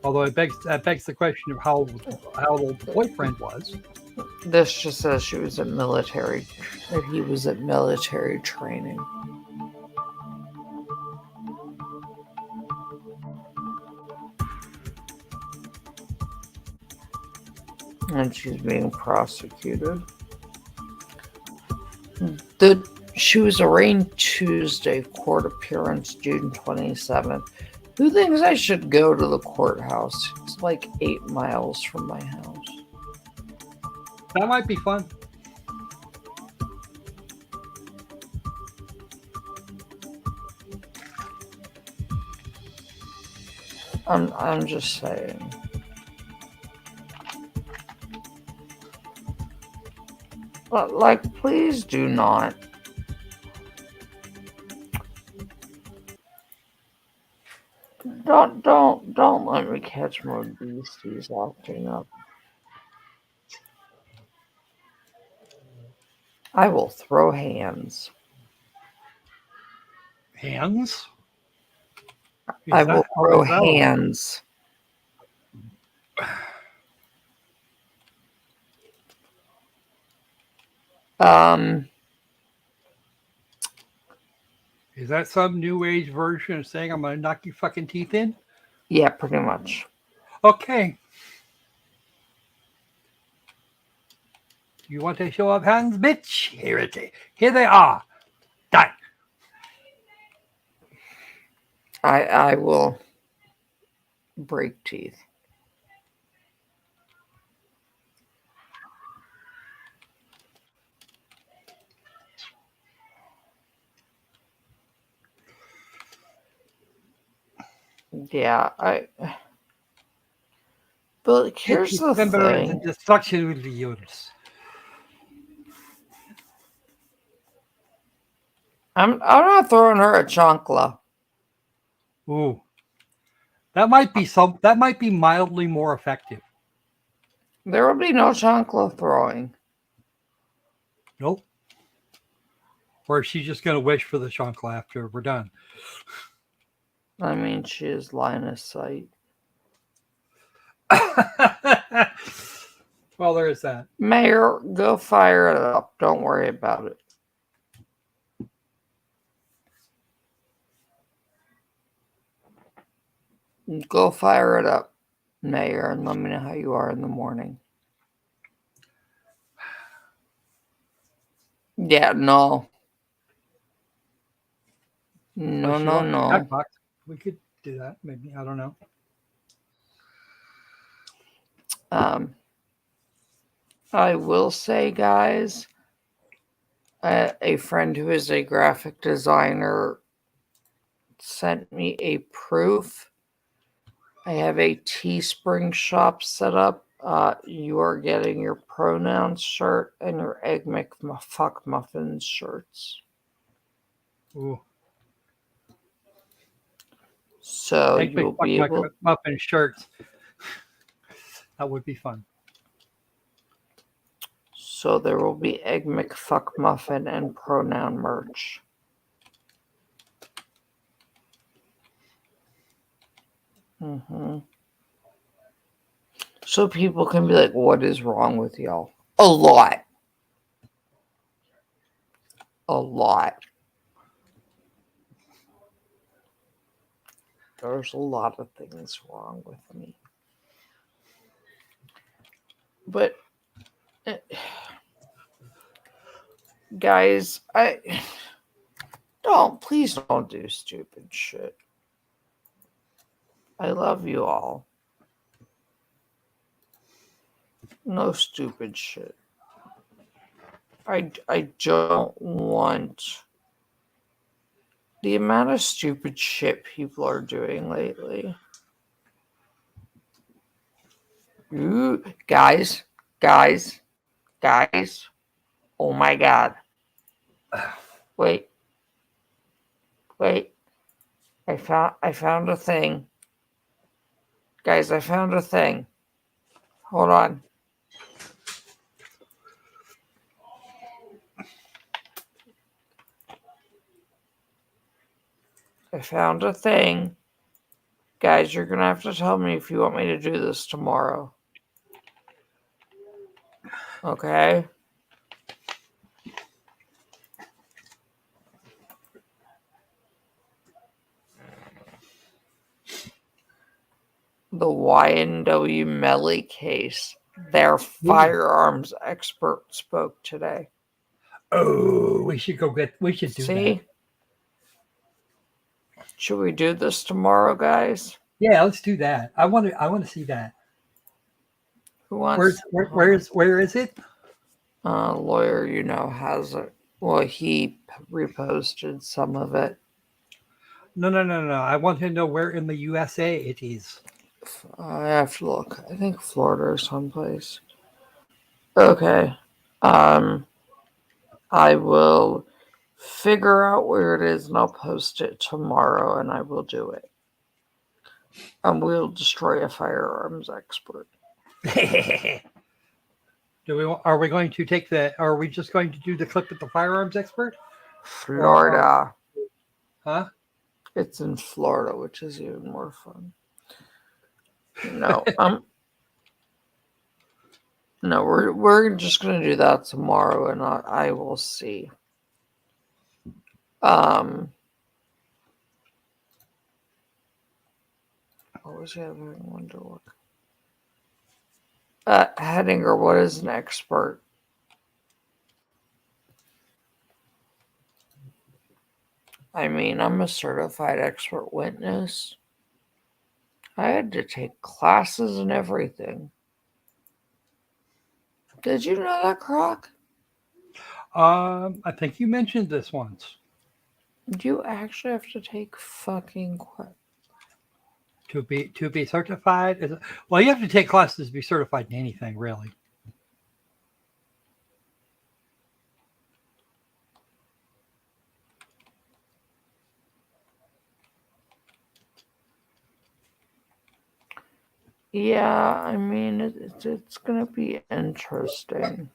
Although that begs the question of how old the boyfriend was. This just says she was at military, that he was at military training. And she's being prosecuted. She was arraigned Tuesday, court appearance June 27th. Who thinks I should go to the courthouse? It's like 8 miles from my house. That might be fun. I'm just saying. But like, please do not. Don't let me catch more beasties acting up. I will throw hands. Hands? I will throw hands. Is that some new age version of saying I'm gonna knock your fucking teeth in? Yeah, pretty much. Okay. You want a show of hands, bitch? Here they are. Die. I will break teeth. Yeah, but here's the thing. Destruction will be yours. I'm not throwing her a chancla. Ooh. That might be mildly more effective. There will be no chancla throwing. Nope. Or is she just going to wish for the chancla after we're done? I mean, she is line of sight. Well, there is that. Mayor, go fire it up. Don't worry about it. Go fire it up, Mayor, and let me know how you are in the morning. Yeah, no. No. We could do that, maybe. I don't know. I will say, guys, a friend who is a graphic designer sent me a proof. I have a Teespring shop set up. You are getting your pronouns shirt and your Egg McFuck Muffins shirts. Ooh. So you'll be able muffin shirts. That would be fun. So there will be Egg McFuck Muffin and pronoun merch. So people can be like, what is wrong with y'all? A lot. A lot. There's a lot of things wrong with me. But guys, please don't do stupid shit. I love you all. No stupid shit. I don't want the amount of stupid shit people are doing lately. Ooh, guys. Oh my God. Wait. I found a thing. Guys, I found a thing. Hold on. I found a thing. Guys, you're going to have to tell me if you want me to do this tomorrow. Okay? The YNW Melly case. Their firearms expert spoke today. Oh, we should do that. Should we do this tomorrow, guys? Yeah, let's do that. I want to see that. Who wants? Where is it? Lawyer, has it. Well, he reposted some of it. No. I want to know where in the USA it is. I have to look. I think Florida or someplace. Okay. I will figure out where it is and I'll post it tomorrow and I will do it. And we'll destroy a firearms expert. Are we going to take are we just going to do the clip with the firearms expert? Florida. Huh? It's in Florida, which is even more fun. No, no, we're just gonna do that tomorrow, and I will see. What was the other thing I wanted to look? Hedinger, what is an expert? I mean, I'm a certified expert witness. I had to take classes and everything. Did you know that, Croc? I think you mentioned this once. You actually have to take fucking To be certified? Well, you have to take classes to be certified in anything, really. Yeah, I mean, it's going to be interesting.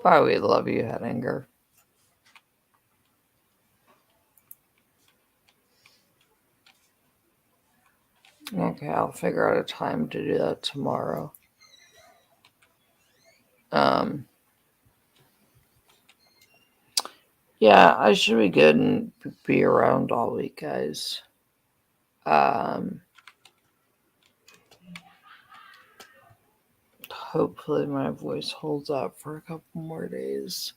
Bye, we love you, Hedinger. Okay, I'll figure out a time to do that tomorrow. Yeah, I should be good and be around all week, guys. Hopefully my voice holds up for a couple more days.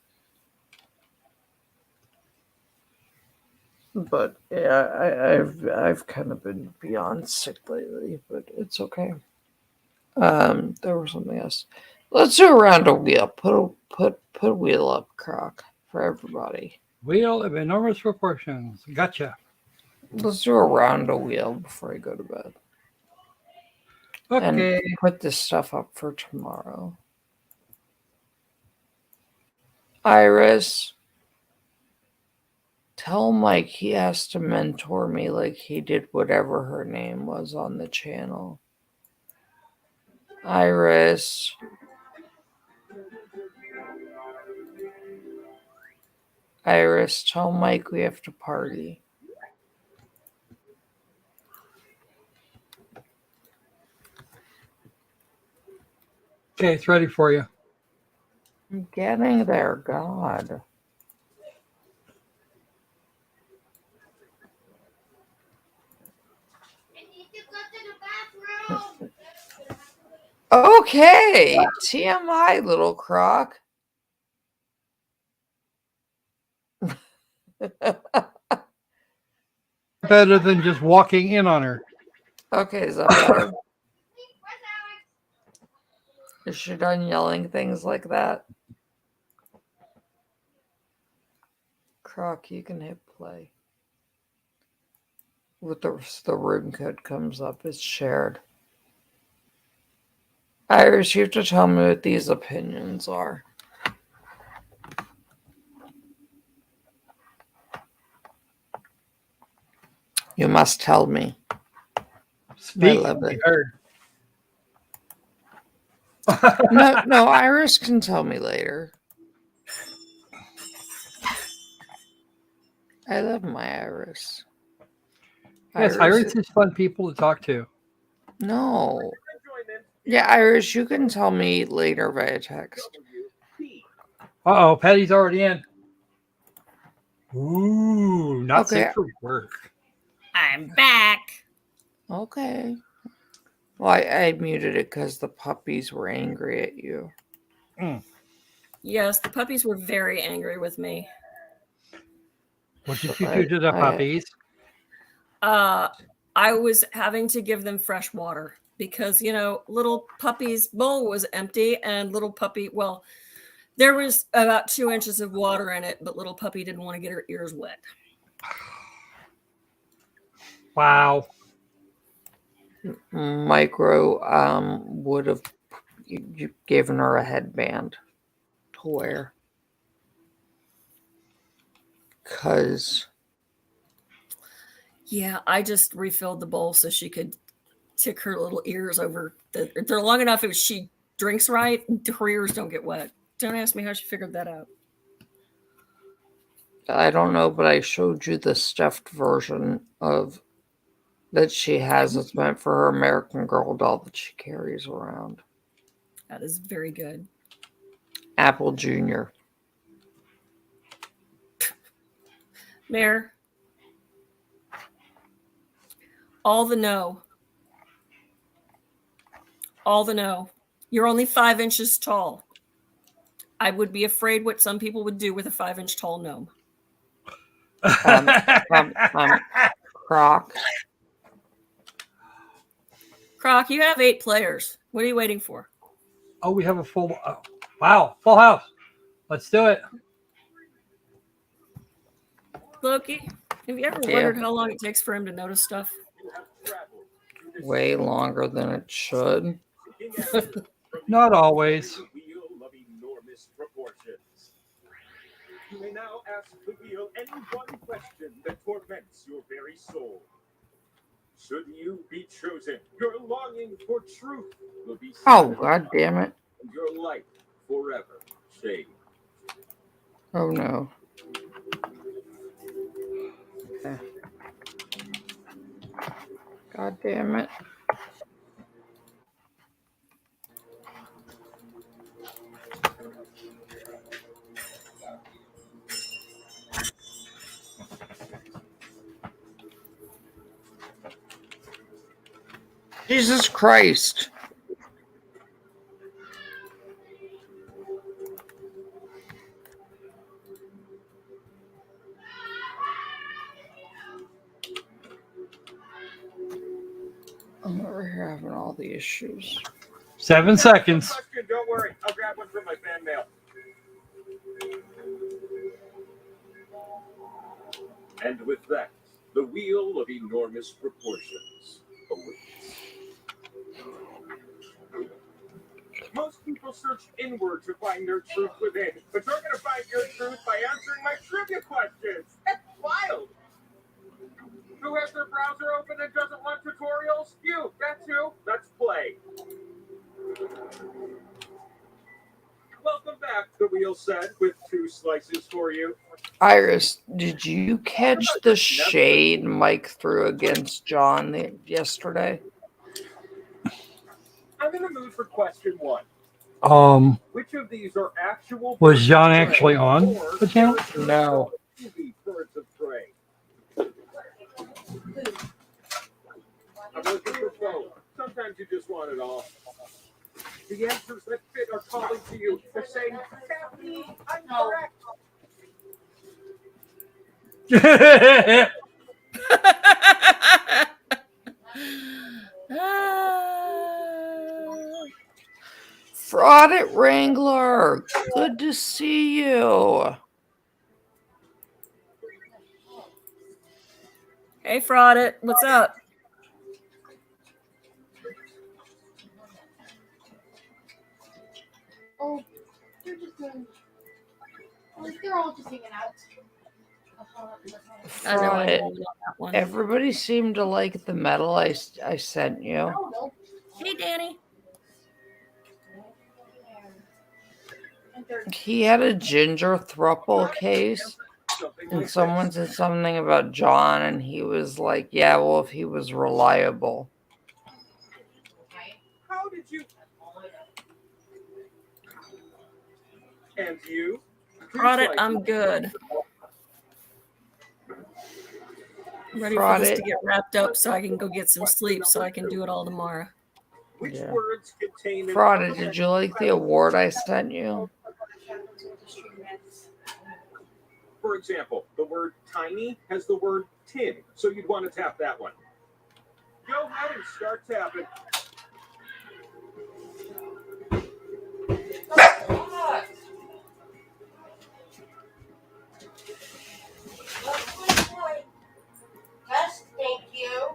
But yeah, I've kind of been beyond sick lately, but it's okay. There was something else. Let's do a round of wheel. Put a wheel up, Croc, for everybody. Wheel of enormous proportions. Gotcha. Let's do a round of wheel before I go to bed. Okay. And put this stuff up for tomorrow. Iris, tell Mike he has to mentor me like he did whatever her name was on the channel. Iris. Iris, tell Mike we have to party. Okay, it's ready for you. I'm getting there, God. Okay, TMI, little Croc. Better than just walking in on her. Okay, is that better? Is she done yelling things like that? Croc, you can hit play. With the room code comes up, it's shared. Iris, you have to tell me what these opinions are. You must tell me. Speak. I love it. Heard. No, Iris can tell me later. I love my Iris. Yes, Iris is fun people to talk to. No. Yeah, Iris, you can tell me later via text. Uh-oh, Patty's already in. Ooh, not safe for work. I'm back. Okay. Well, I muted it because the puppies were angry at you. Yes, the puppies were very angry with me. What did you do to the puppies? I was having to give them fresh water because, little puppy's bowl was empty and little puppy, well, there was about 2 inches of water in it, but little puppy didn't want to get her ears wet. Wow. Micro would have given her a headband to wear. Because... Yeah, I just refilled the bowl so she could tick her little ears over. They're long enough if she drinks right, her ears don't get wet. Don't ask me how she figured that out. I don't know, but I showed you the stuffed version of that she has. It's meant for her American Girl doll that she carries around. That is very good. Apple Jr. Mayor, all the no. All the no. You're only 5 inches tall. I would be afraid what some people would do with a 5-inch tall gnome. Croc. Croc, you have 8 players. What are you waiting for? Oh, we have a full. Oh, wow, full house. Let's do it. Loki, have you ever wondered how long it takes for him to notice stuff? Way longer than it should. Not always. You may now ask the wheel any one question that torments your very soul. Should you be chosen, your longing for truth will be Oh, God damn it. and your life forever changed. Oh, no. Okay. God damn it. Jesus Christ. I'm over here having all the issues. 7 seconds. Don't worry, I'll grab one from my fan mail. And with that, the wheel of enormous proportions awaits. Most people search inward to find their truth within, but you're going to find your truth by answering my trivia questions. That's wild. Who has their browser open and doesn't want tutorials? You, that's who. Let's play. Welcome back, the wheel said, with 2 slices for you. Iris, did you catch the shade Mike threw against John yesterday? I'm in the mood for question 1. Which of these are actual? Was John actually on the channel? No. Birds of prey. I'm looking for both. Sometimes you just want it all. The answers that fit are calling to you. They're saying, Kathy, I'm correct. Fraud at Wrangler. Good to see you. Hey, Fraudit, what's up? Oh, they're just doing. Like they're all just hanging out. I know I Fraud. won't know that one. Everybody seemed to like the medal I sent you. Hey, Danny. He had a ginger thruple case, and someone said something about John, and he was like, yeah, well, if he was reliable. How did you? And you? Fraudit, I'm good. I'm ready for this to get wrapped up so I can go get some sleep so I can do it all tomorrow. Which words contain Fraudit, did you like the award I sent you? For example, the word tiny has the word tin, so you'd want to tap that one. Go ahead and start tapping. Yes, thank you.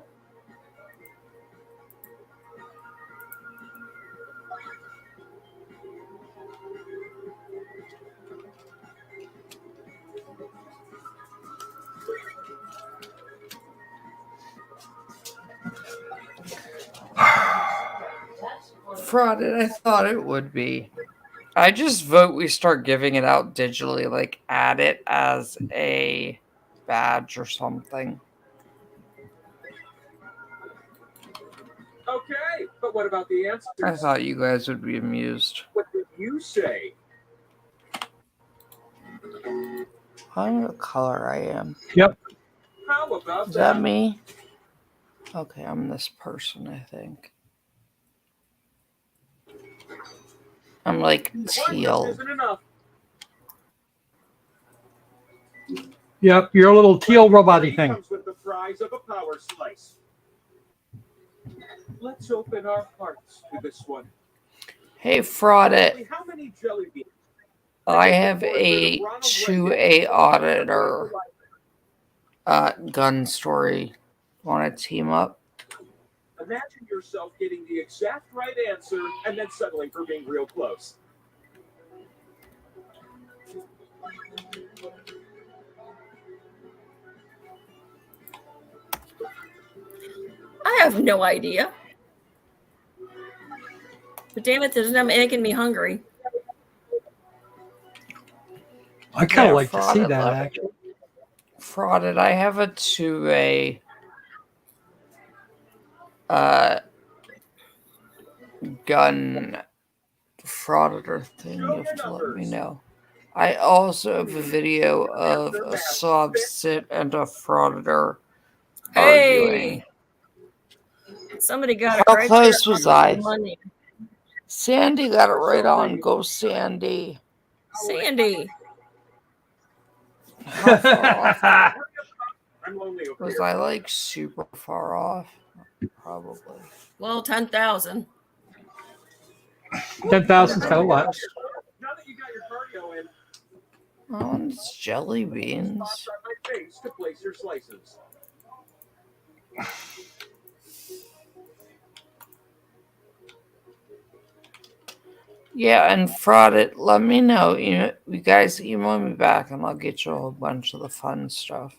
Fraudit, I thought it would be. I just vote we start giving it out digitally, like add it as a badge or something. Okay, but what about the answers? I thought you guys would be amused. What did you say? I don't know what color I am. Yep. How about Is that me? Okay, I'm this person, I think. I'm like One teal. just isn't enough. Yep. You're a little teal robot-y thing. Comes with the prize of a power slice. Let's open our hearts to this one. Hey, fraud it. How many jelly beans? I have a 2A auditor gun story. Want to team up? Imagine yourself getting the exact right answer and then settling for being real close. I have no idea. But damn it, this is not making me hungry. I kind of like to see that, actually. Frauded. I have a 2A gun frauditor thing. You have to let me know. I also have a video of a sob-sit and a frauditor arguing. Somebody got it How right. close there was on I? Money. Sandy got it right on. Go, Sandy. Sandy. How far off? I'm lonely over Was here. I like super far off? Probably. Well, 10,000. 10,000's kind of a lot. Now that you got your cardio in, Oh, it's jelly beans. spots on my face to place your slices. Yeah, and fraud it. Let me know. You guys email me back, and I'll get you a whole bunch of the fun stuff.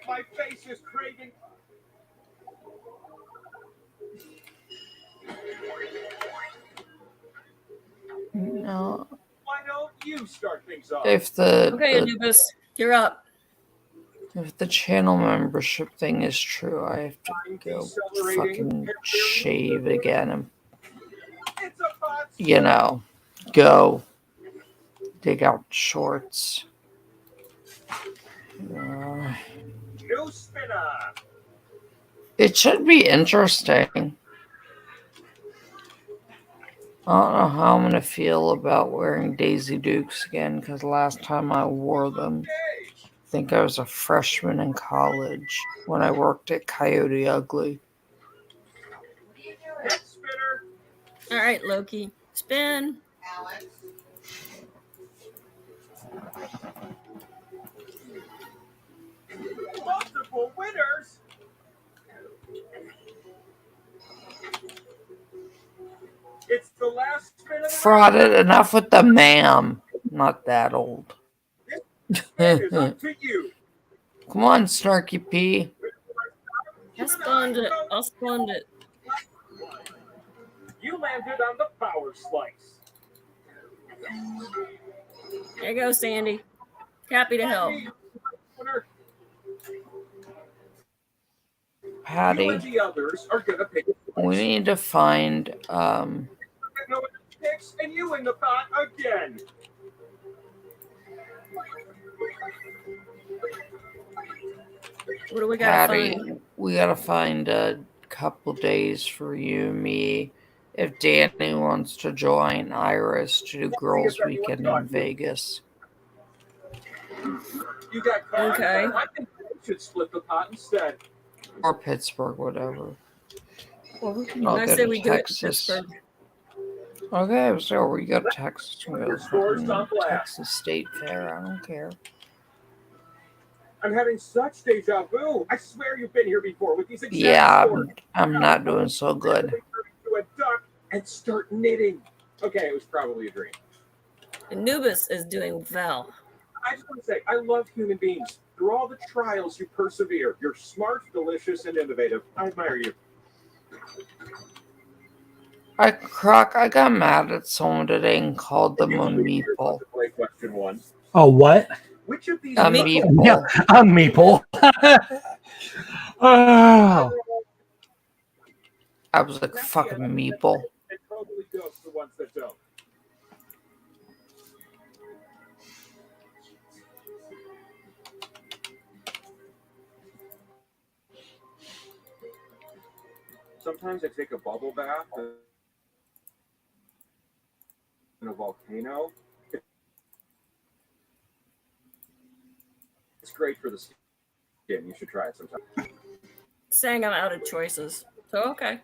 My face is craving. No. Why don't you start things off? If the Okay, Anubis, you're up. if the channel membership thing is true, I have to go fucking shave again and go dig out shorts. New spinner. It should be interesting. I don't know how I'm going to feel about wearing Daisy Dukes again, because last time I wore them, I think I was a freshman in college when I worked at Coyote Ugly. All right, Loki. Spin. Multiple winners. It's the last spin of the Frauded. Enough with the ma'am. Not that old. is up to you. Come on, Snarky P. I'll spend it. I'll spend it. You landed on the power slice. There you go, Sandy. Happy to help. Patty. You and the others are gonna pick a slice. We need to find No one picks, and you in the pot again. What do we got to Patty. find? We gotta find a couple days for you and me. If Danny wants to join Iris to do girls' weekend in Vegas. You got cards? Okay. I think we should split the pot instead. Or Pittsburgh, whatever. Well, I'll I go say to we do it in Texas. Pittsburgh. Okay, so we go to Texas. We go to Scores fucking on black. Texas State Fair. I don't care. I'm having such deja vu. I swear you've been here before with these exact Yeah, scores. I'm not doing so good. To a duck and start knitting. Okay, it was probably a dream. Anubis is doing well. I just want to say, I love human beings. Through all the trials, you persevere. You're smart, delicious, and innovative. I admire you. I got mad at someone today and called them a meeple. Play question one. Oh, what? Which of these Yeah, meeple. I'm meeple. Oh. I was like, fucking meeple. and totally ghost the ones that don't? Sometimes I take a bubble bath in a volcano. It's great for the skin. You should try it sometime. Saying I'm out of choices. So, okay.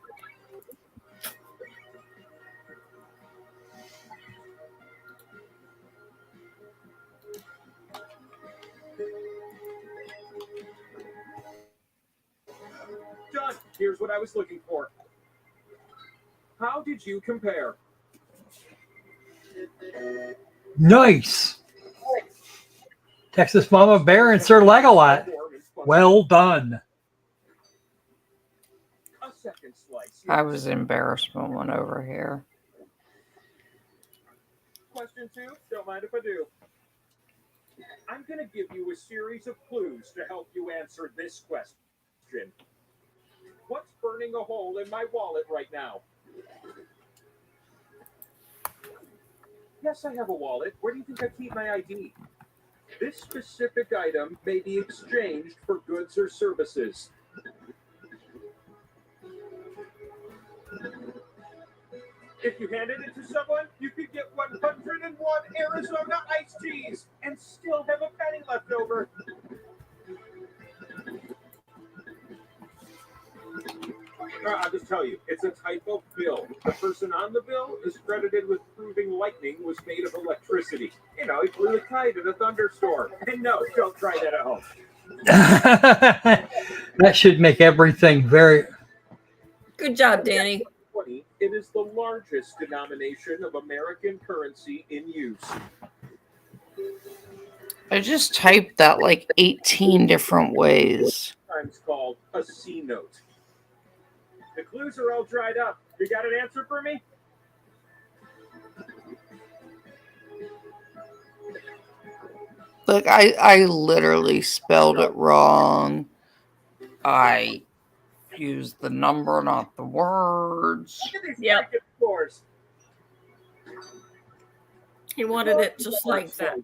Done. Here's what I was looking for. How did you compare? Nice. Texas Mama Bear and Sir Legolat. Well done. A second slice. I was embarrassment one over here. Question 2. Don't mind if I do. I'm going to give you a series of clues to help you answer this question. What's burning a hole in my wallet right now? Yes, I have a wallet. Where do you think I keep my ID? This specific item may be exchanged for goods or services. If you handed it to someone, you could get 101 Arizona iced teas and still have a penny left over. I'll just tell you, it's a type of bill. The person on the bill is credited with proving lightning was made of electricity. You know, he blew a kite at a thunderstorm. And no, don't try that at home. That should make everything very... Good job, Danny. It is the largest denomination of American currency in use. I just typed that like 18 different ways. Sometimes called a C note. The clues are all dried up. You got an answer for me? Look, I literally spelled it wrong. I used the number, not the words. Yep. He wanted it just like that.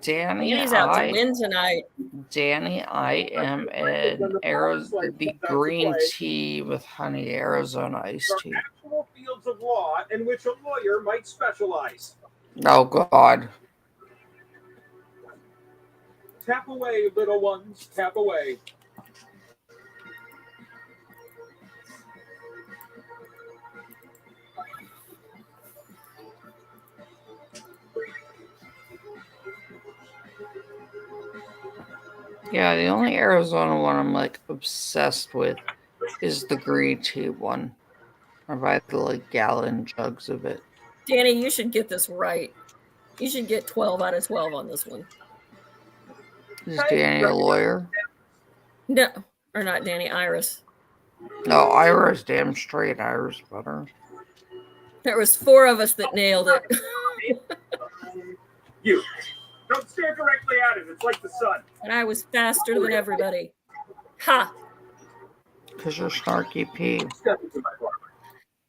Danny, Danny's out to win tonight. Danny, I am in the green tea with honey, Arizona iced tea. Actual fields of law in which a lawyer might specialize. Oh, God. Tap away, little ones, tap away. Yeah, the only Arizona one I'm like obsessed with is the green tea one. I buy the like gallon jugs of it. Danny, you should get this right. You should get 12 out of 12 on this one. Is Danny a lawyer? No, or not Danny, Iris. No, Iris, damn straight Iris butter. There was 4 of us that nailed it. You. Don't stare directly at it. It's like the sun. And I was faster than everybody. Ha! Because you're snarky P.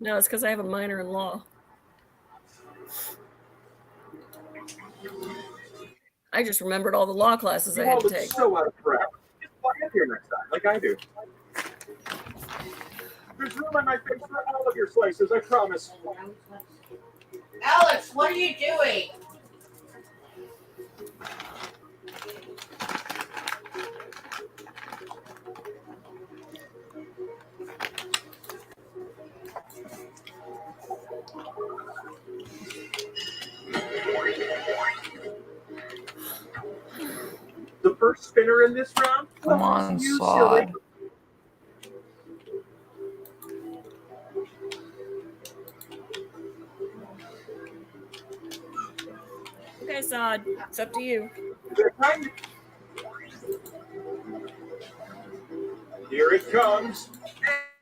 No, it's because I have a minor in law. I just remembered all the law classes I had to take. So out of breath. Just fly up here next time, like I do. There's room on my face for all of your slices, I promise. Alex, what are you doing? The first spinner in this round? Come on, Sod. Okay, Sod, it's up to you. Here it comes.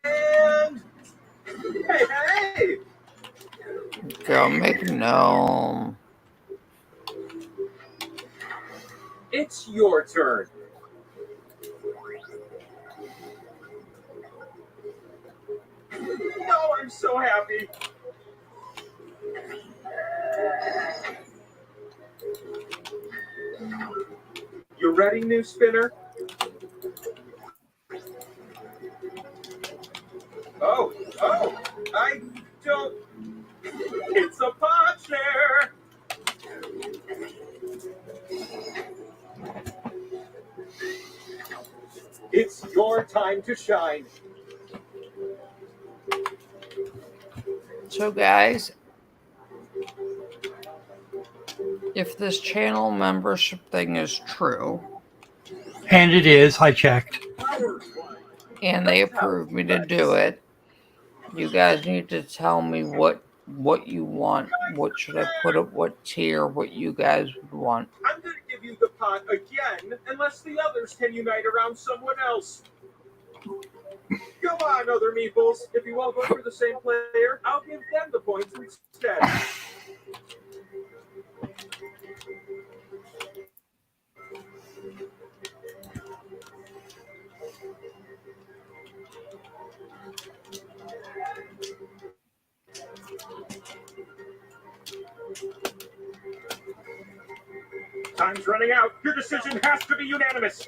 And hey! Go make gnome. It's your turn. No, I'm so happy. You ready, new spinner? Oh, I don't. It's a pod share. It's your time to shine. So, guys, if this channel membership thing is true, And it is. I checked. and they approve me to do it, you guys need to tell me what you want. What should I put up? What tier? What you guys would want? I'm going to give you the pot again, unless the others can unite around someone else. Come on, other meeples. If you all vote for the same player, I'll give them the points instead. Time's running out. Your decision has to be unanimous.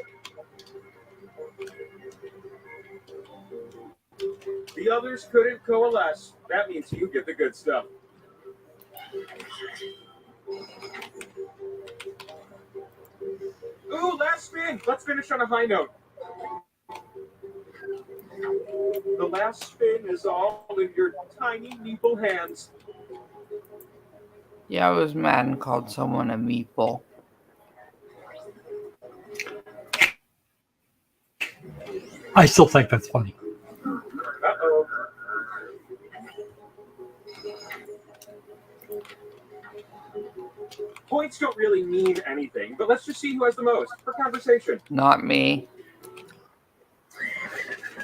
The others couldn't coalesce. That means you get the good stuff. Ooh, last spin. Let's finish on a high note. The last spin is all in your tiny meeple hands. Yeah, I was mad and called someone a meeple. I still think that's funny. Uh-oh. Points don't really mean anything, but let's just see who has the most for conversation. Not me.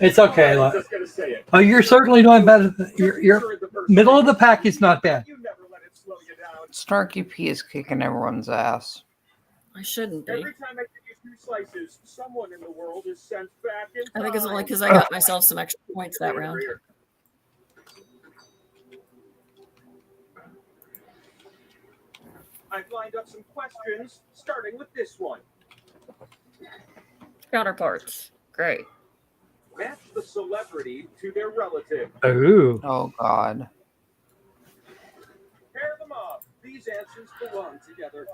It's okay. I'm just gonna say it. Oh, you're certainly doing better. Your middle of the pack is not bad. You never let it slow you down. Snarky P is kicking everyone's ass. I shouldn't be. Every time I give you 2 slices, someone in the world is sent back in I think it's only time. because I got myself some extra points that round. I've lined up some questions, starting with this one. Counterparts. Great. Match the celebrity to their relative. Ooh. Oh, God. Pair them up. These answers belong together.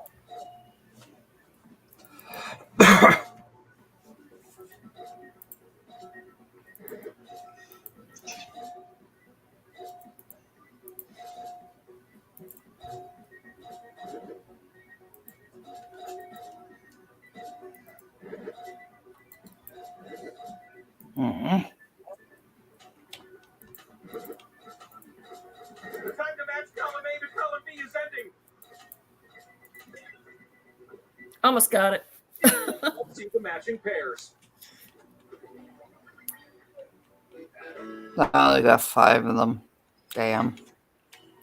Mm-hmm. The time to match column A to column B is ending. Almost got it. Let's see the matching pairs. I only got 5 of them. Damn.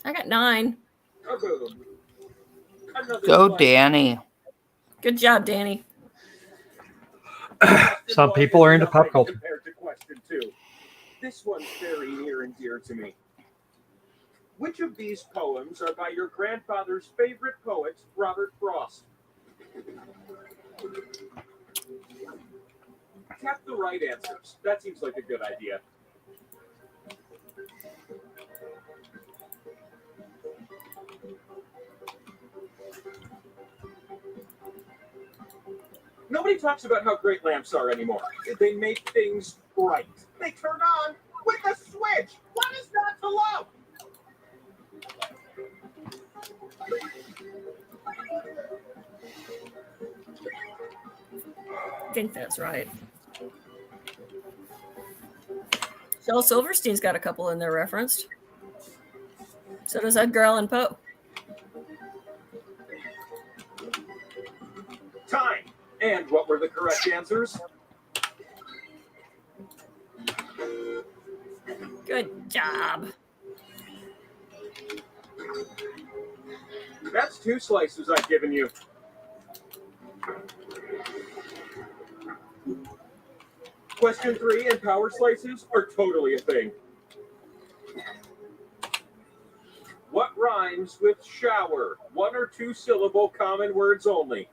I got 9. A boom. Another Go, slice. Danny. Good job, Danny. Some people are into pop culture. Compared to question 2. This one's very near and dear to me. Which of these poems are by your grandfather's favorite poet, Robert Frost? Tap the right answers. That seems like a good idea. Nobody talks about how great lamps are anymore. They make things bright. They turn on with a switch. What is not to love? I think that's right. Shel Silverstein's got a couple in there referenced. So does Edgar Allan Poe. Time. And what were the correct answers? Good job. That's 2 slices I've given you. Question 3 and power slices are totally a thing. What rhymes with shower? 1 or 2 syllable common words only.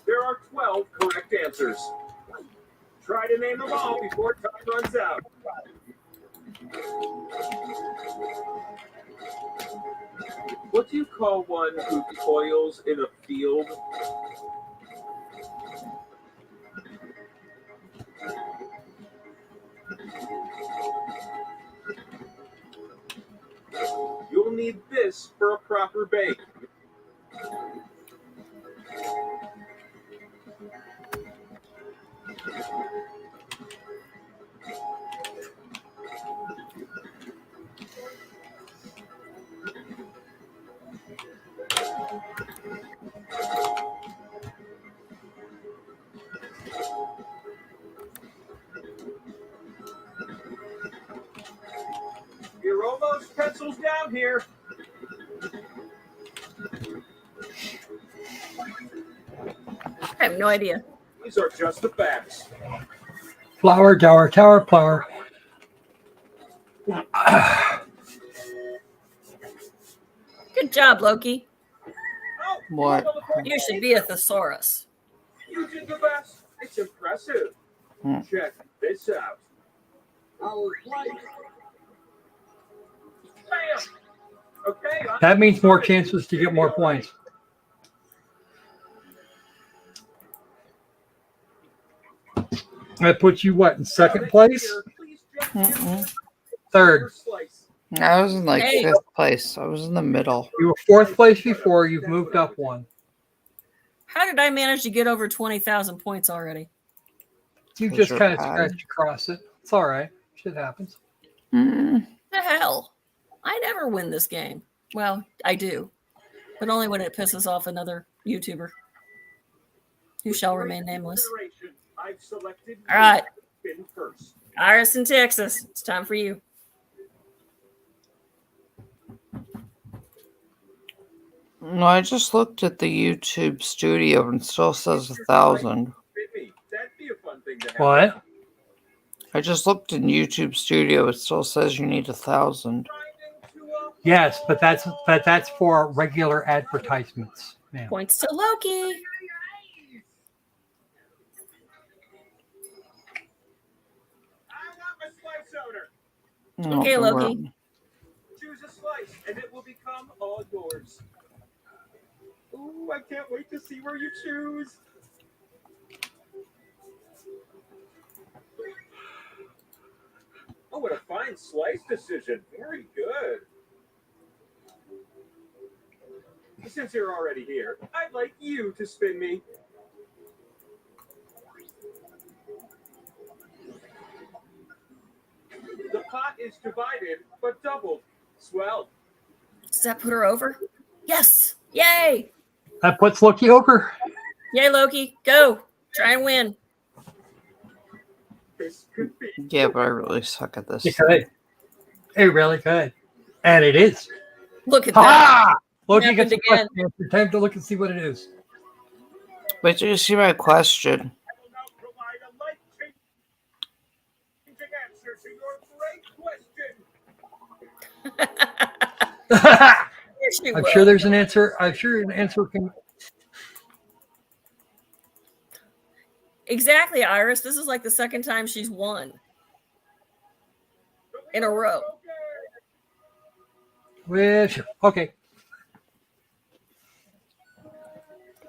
There are 12 correct answers. Try to name them all before time runs out. What do you call one who toils in a field? You'll need this for a proper bake. You're almost pencils down here. I have no idea. These are just the facts. Flower, tower, tower, flower. Good job, Loki. Oh, What? You should be a thesaurus. you did the best. It's impressive. Check this out. Our flight. Bam! Okay. That means more chances to get more points. That puts you what, in second place? Third. I was in like Hey. 5th place. I was in the middle. You were 4th place before. You've moved up one. How did I manage to get over 20,000 points already? You Those just are kind of bad. scratched across it. It's all right. Shit happens. The hell? I never win this game. Well, I do, but only when it pisses off another YouTuber who shall remain nameless. I've selected All right, spin first. Iris in Texas. It's time for you. No, I just looked at the YouTube studio and it still says 1,000. That'd be a fun thing to have. What? I just looked in YouTube studio. It still says you need 1,000. Yes, but that's for regular advertisements. Yeah. Points to Loki. I'm a slice owner. No, Okay, there Loki. weren't. Choose a slice, and it will become all yours. Ooh, I can't wait to see where you choose. Oh, what a fine slice decision. Very good. Since you're already here, I'd like you to spin me. The pot is divided, but doubled. Swell. Does that put her over? Yes. Yay. That puts Loki over. Yay, Loki. Go. Try and win. This could be. Yeah, but I really suck at this. It could. It really could. And it is. Look at that. Ha! Loki Happened gets a again. question. It's time to look and see what it is. Wait till you see my question. I will now provide a life-changing answer to your great question. Yes, you I'm will. sure there's an answer. I'm sure an answer can. Exactly, Iris. This is like the second time she's won in a row. Well, sure. Okay.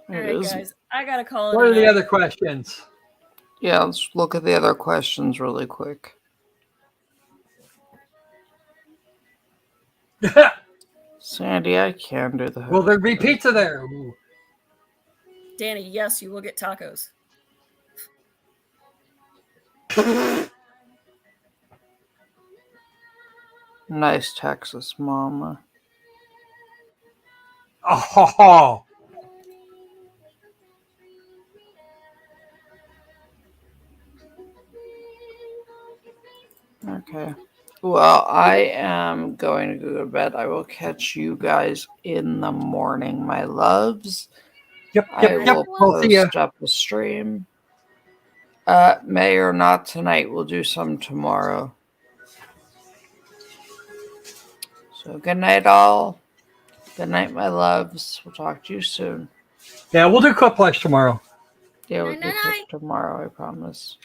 All right, guys. I got to call it. What are the a night. other questions? Yeah, let's look at the other questions really quick. Sandy, I can do the. Will there be pizza there? Ooh. Danny, yes, you will get tacos. Nice Texas mama. Oh. Okay. Well, I am going to go to bed. I will catch you guys in the morning, my loves. Yep, I yep, yep. will We'll see ya. post up a stream. May or not tonight. We'll do some tomorrow. So good night, all. Good night, my loves. We'll talk to you soon. Yeah, we'll do Quick Flash tomorrow. Yeah, we'll Night, do night, quick night. tomorrow, I promise.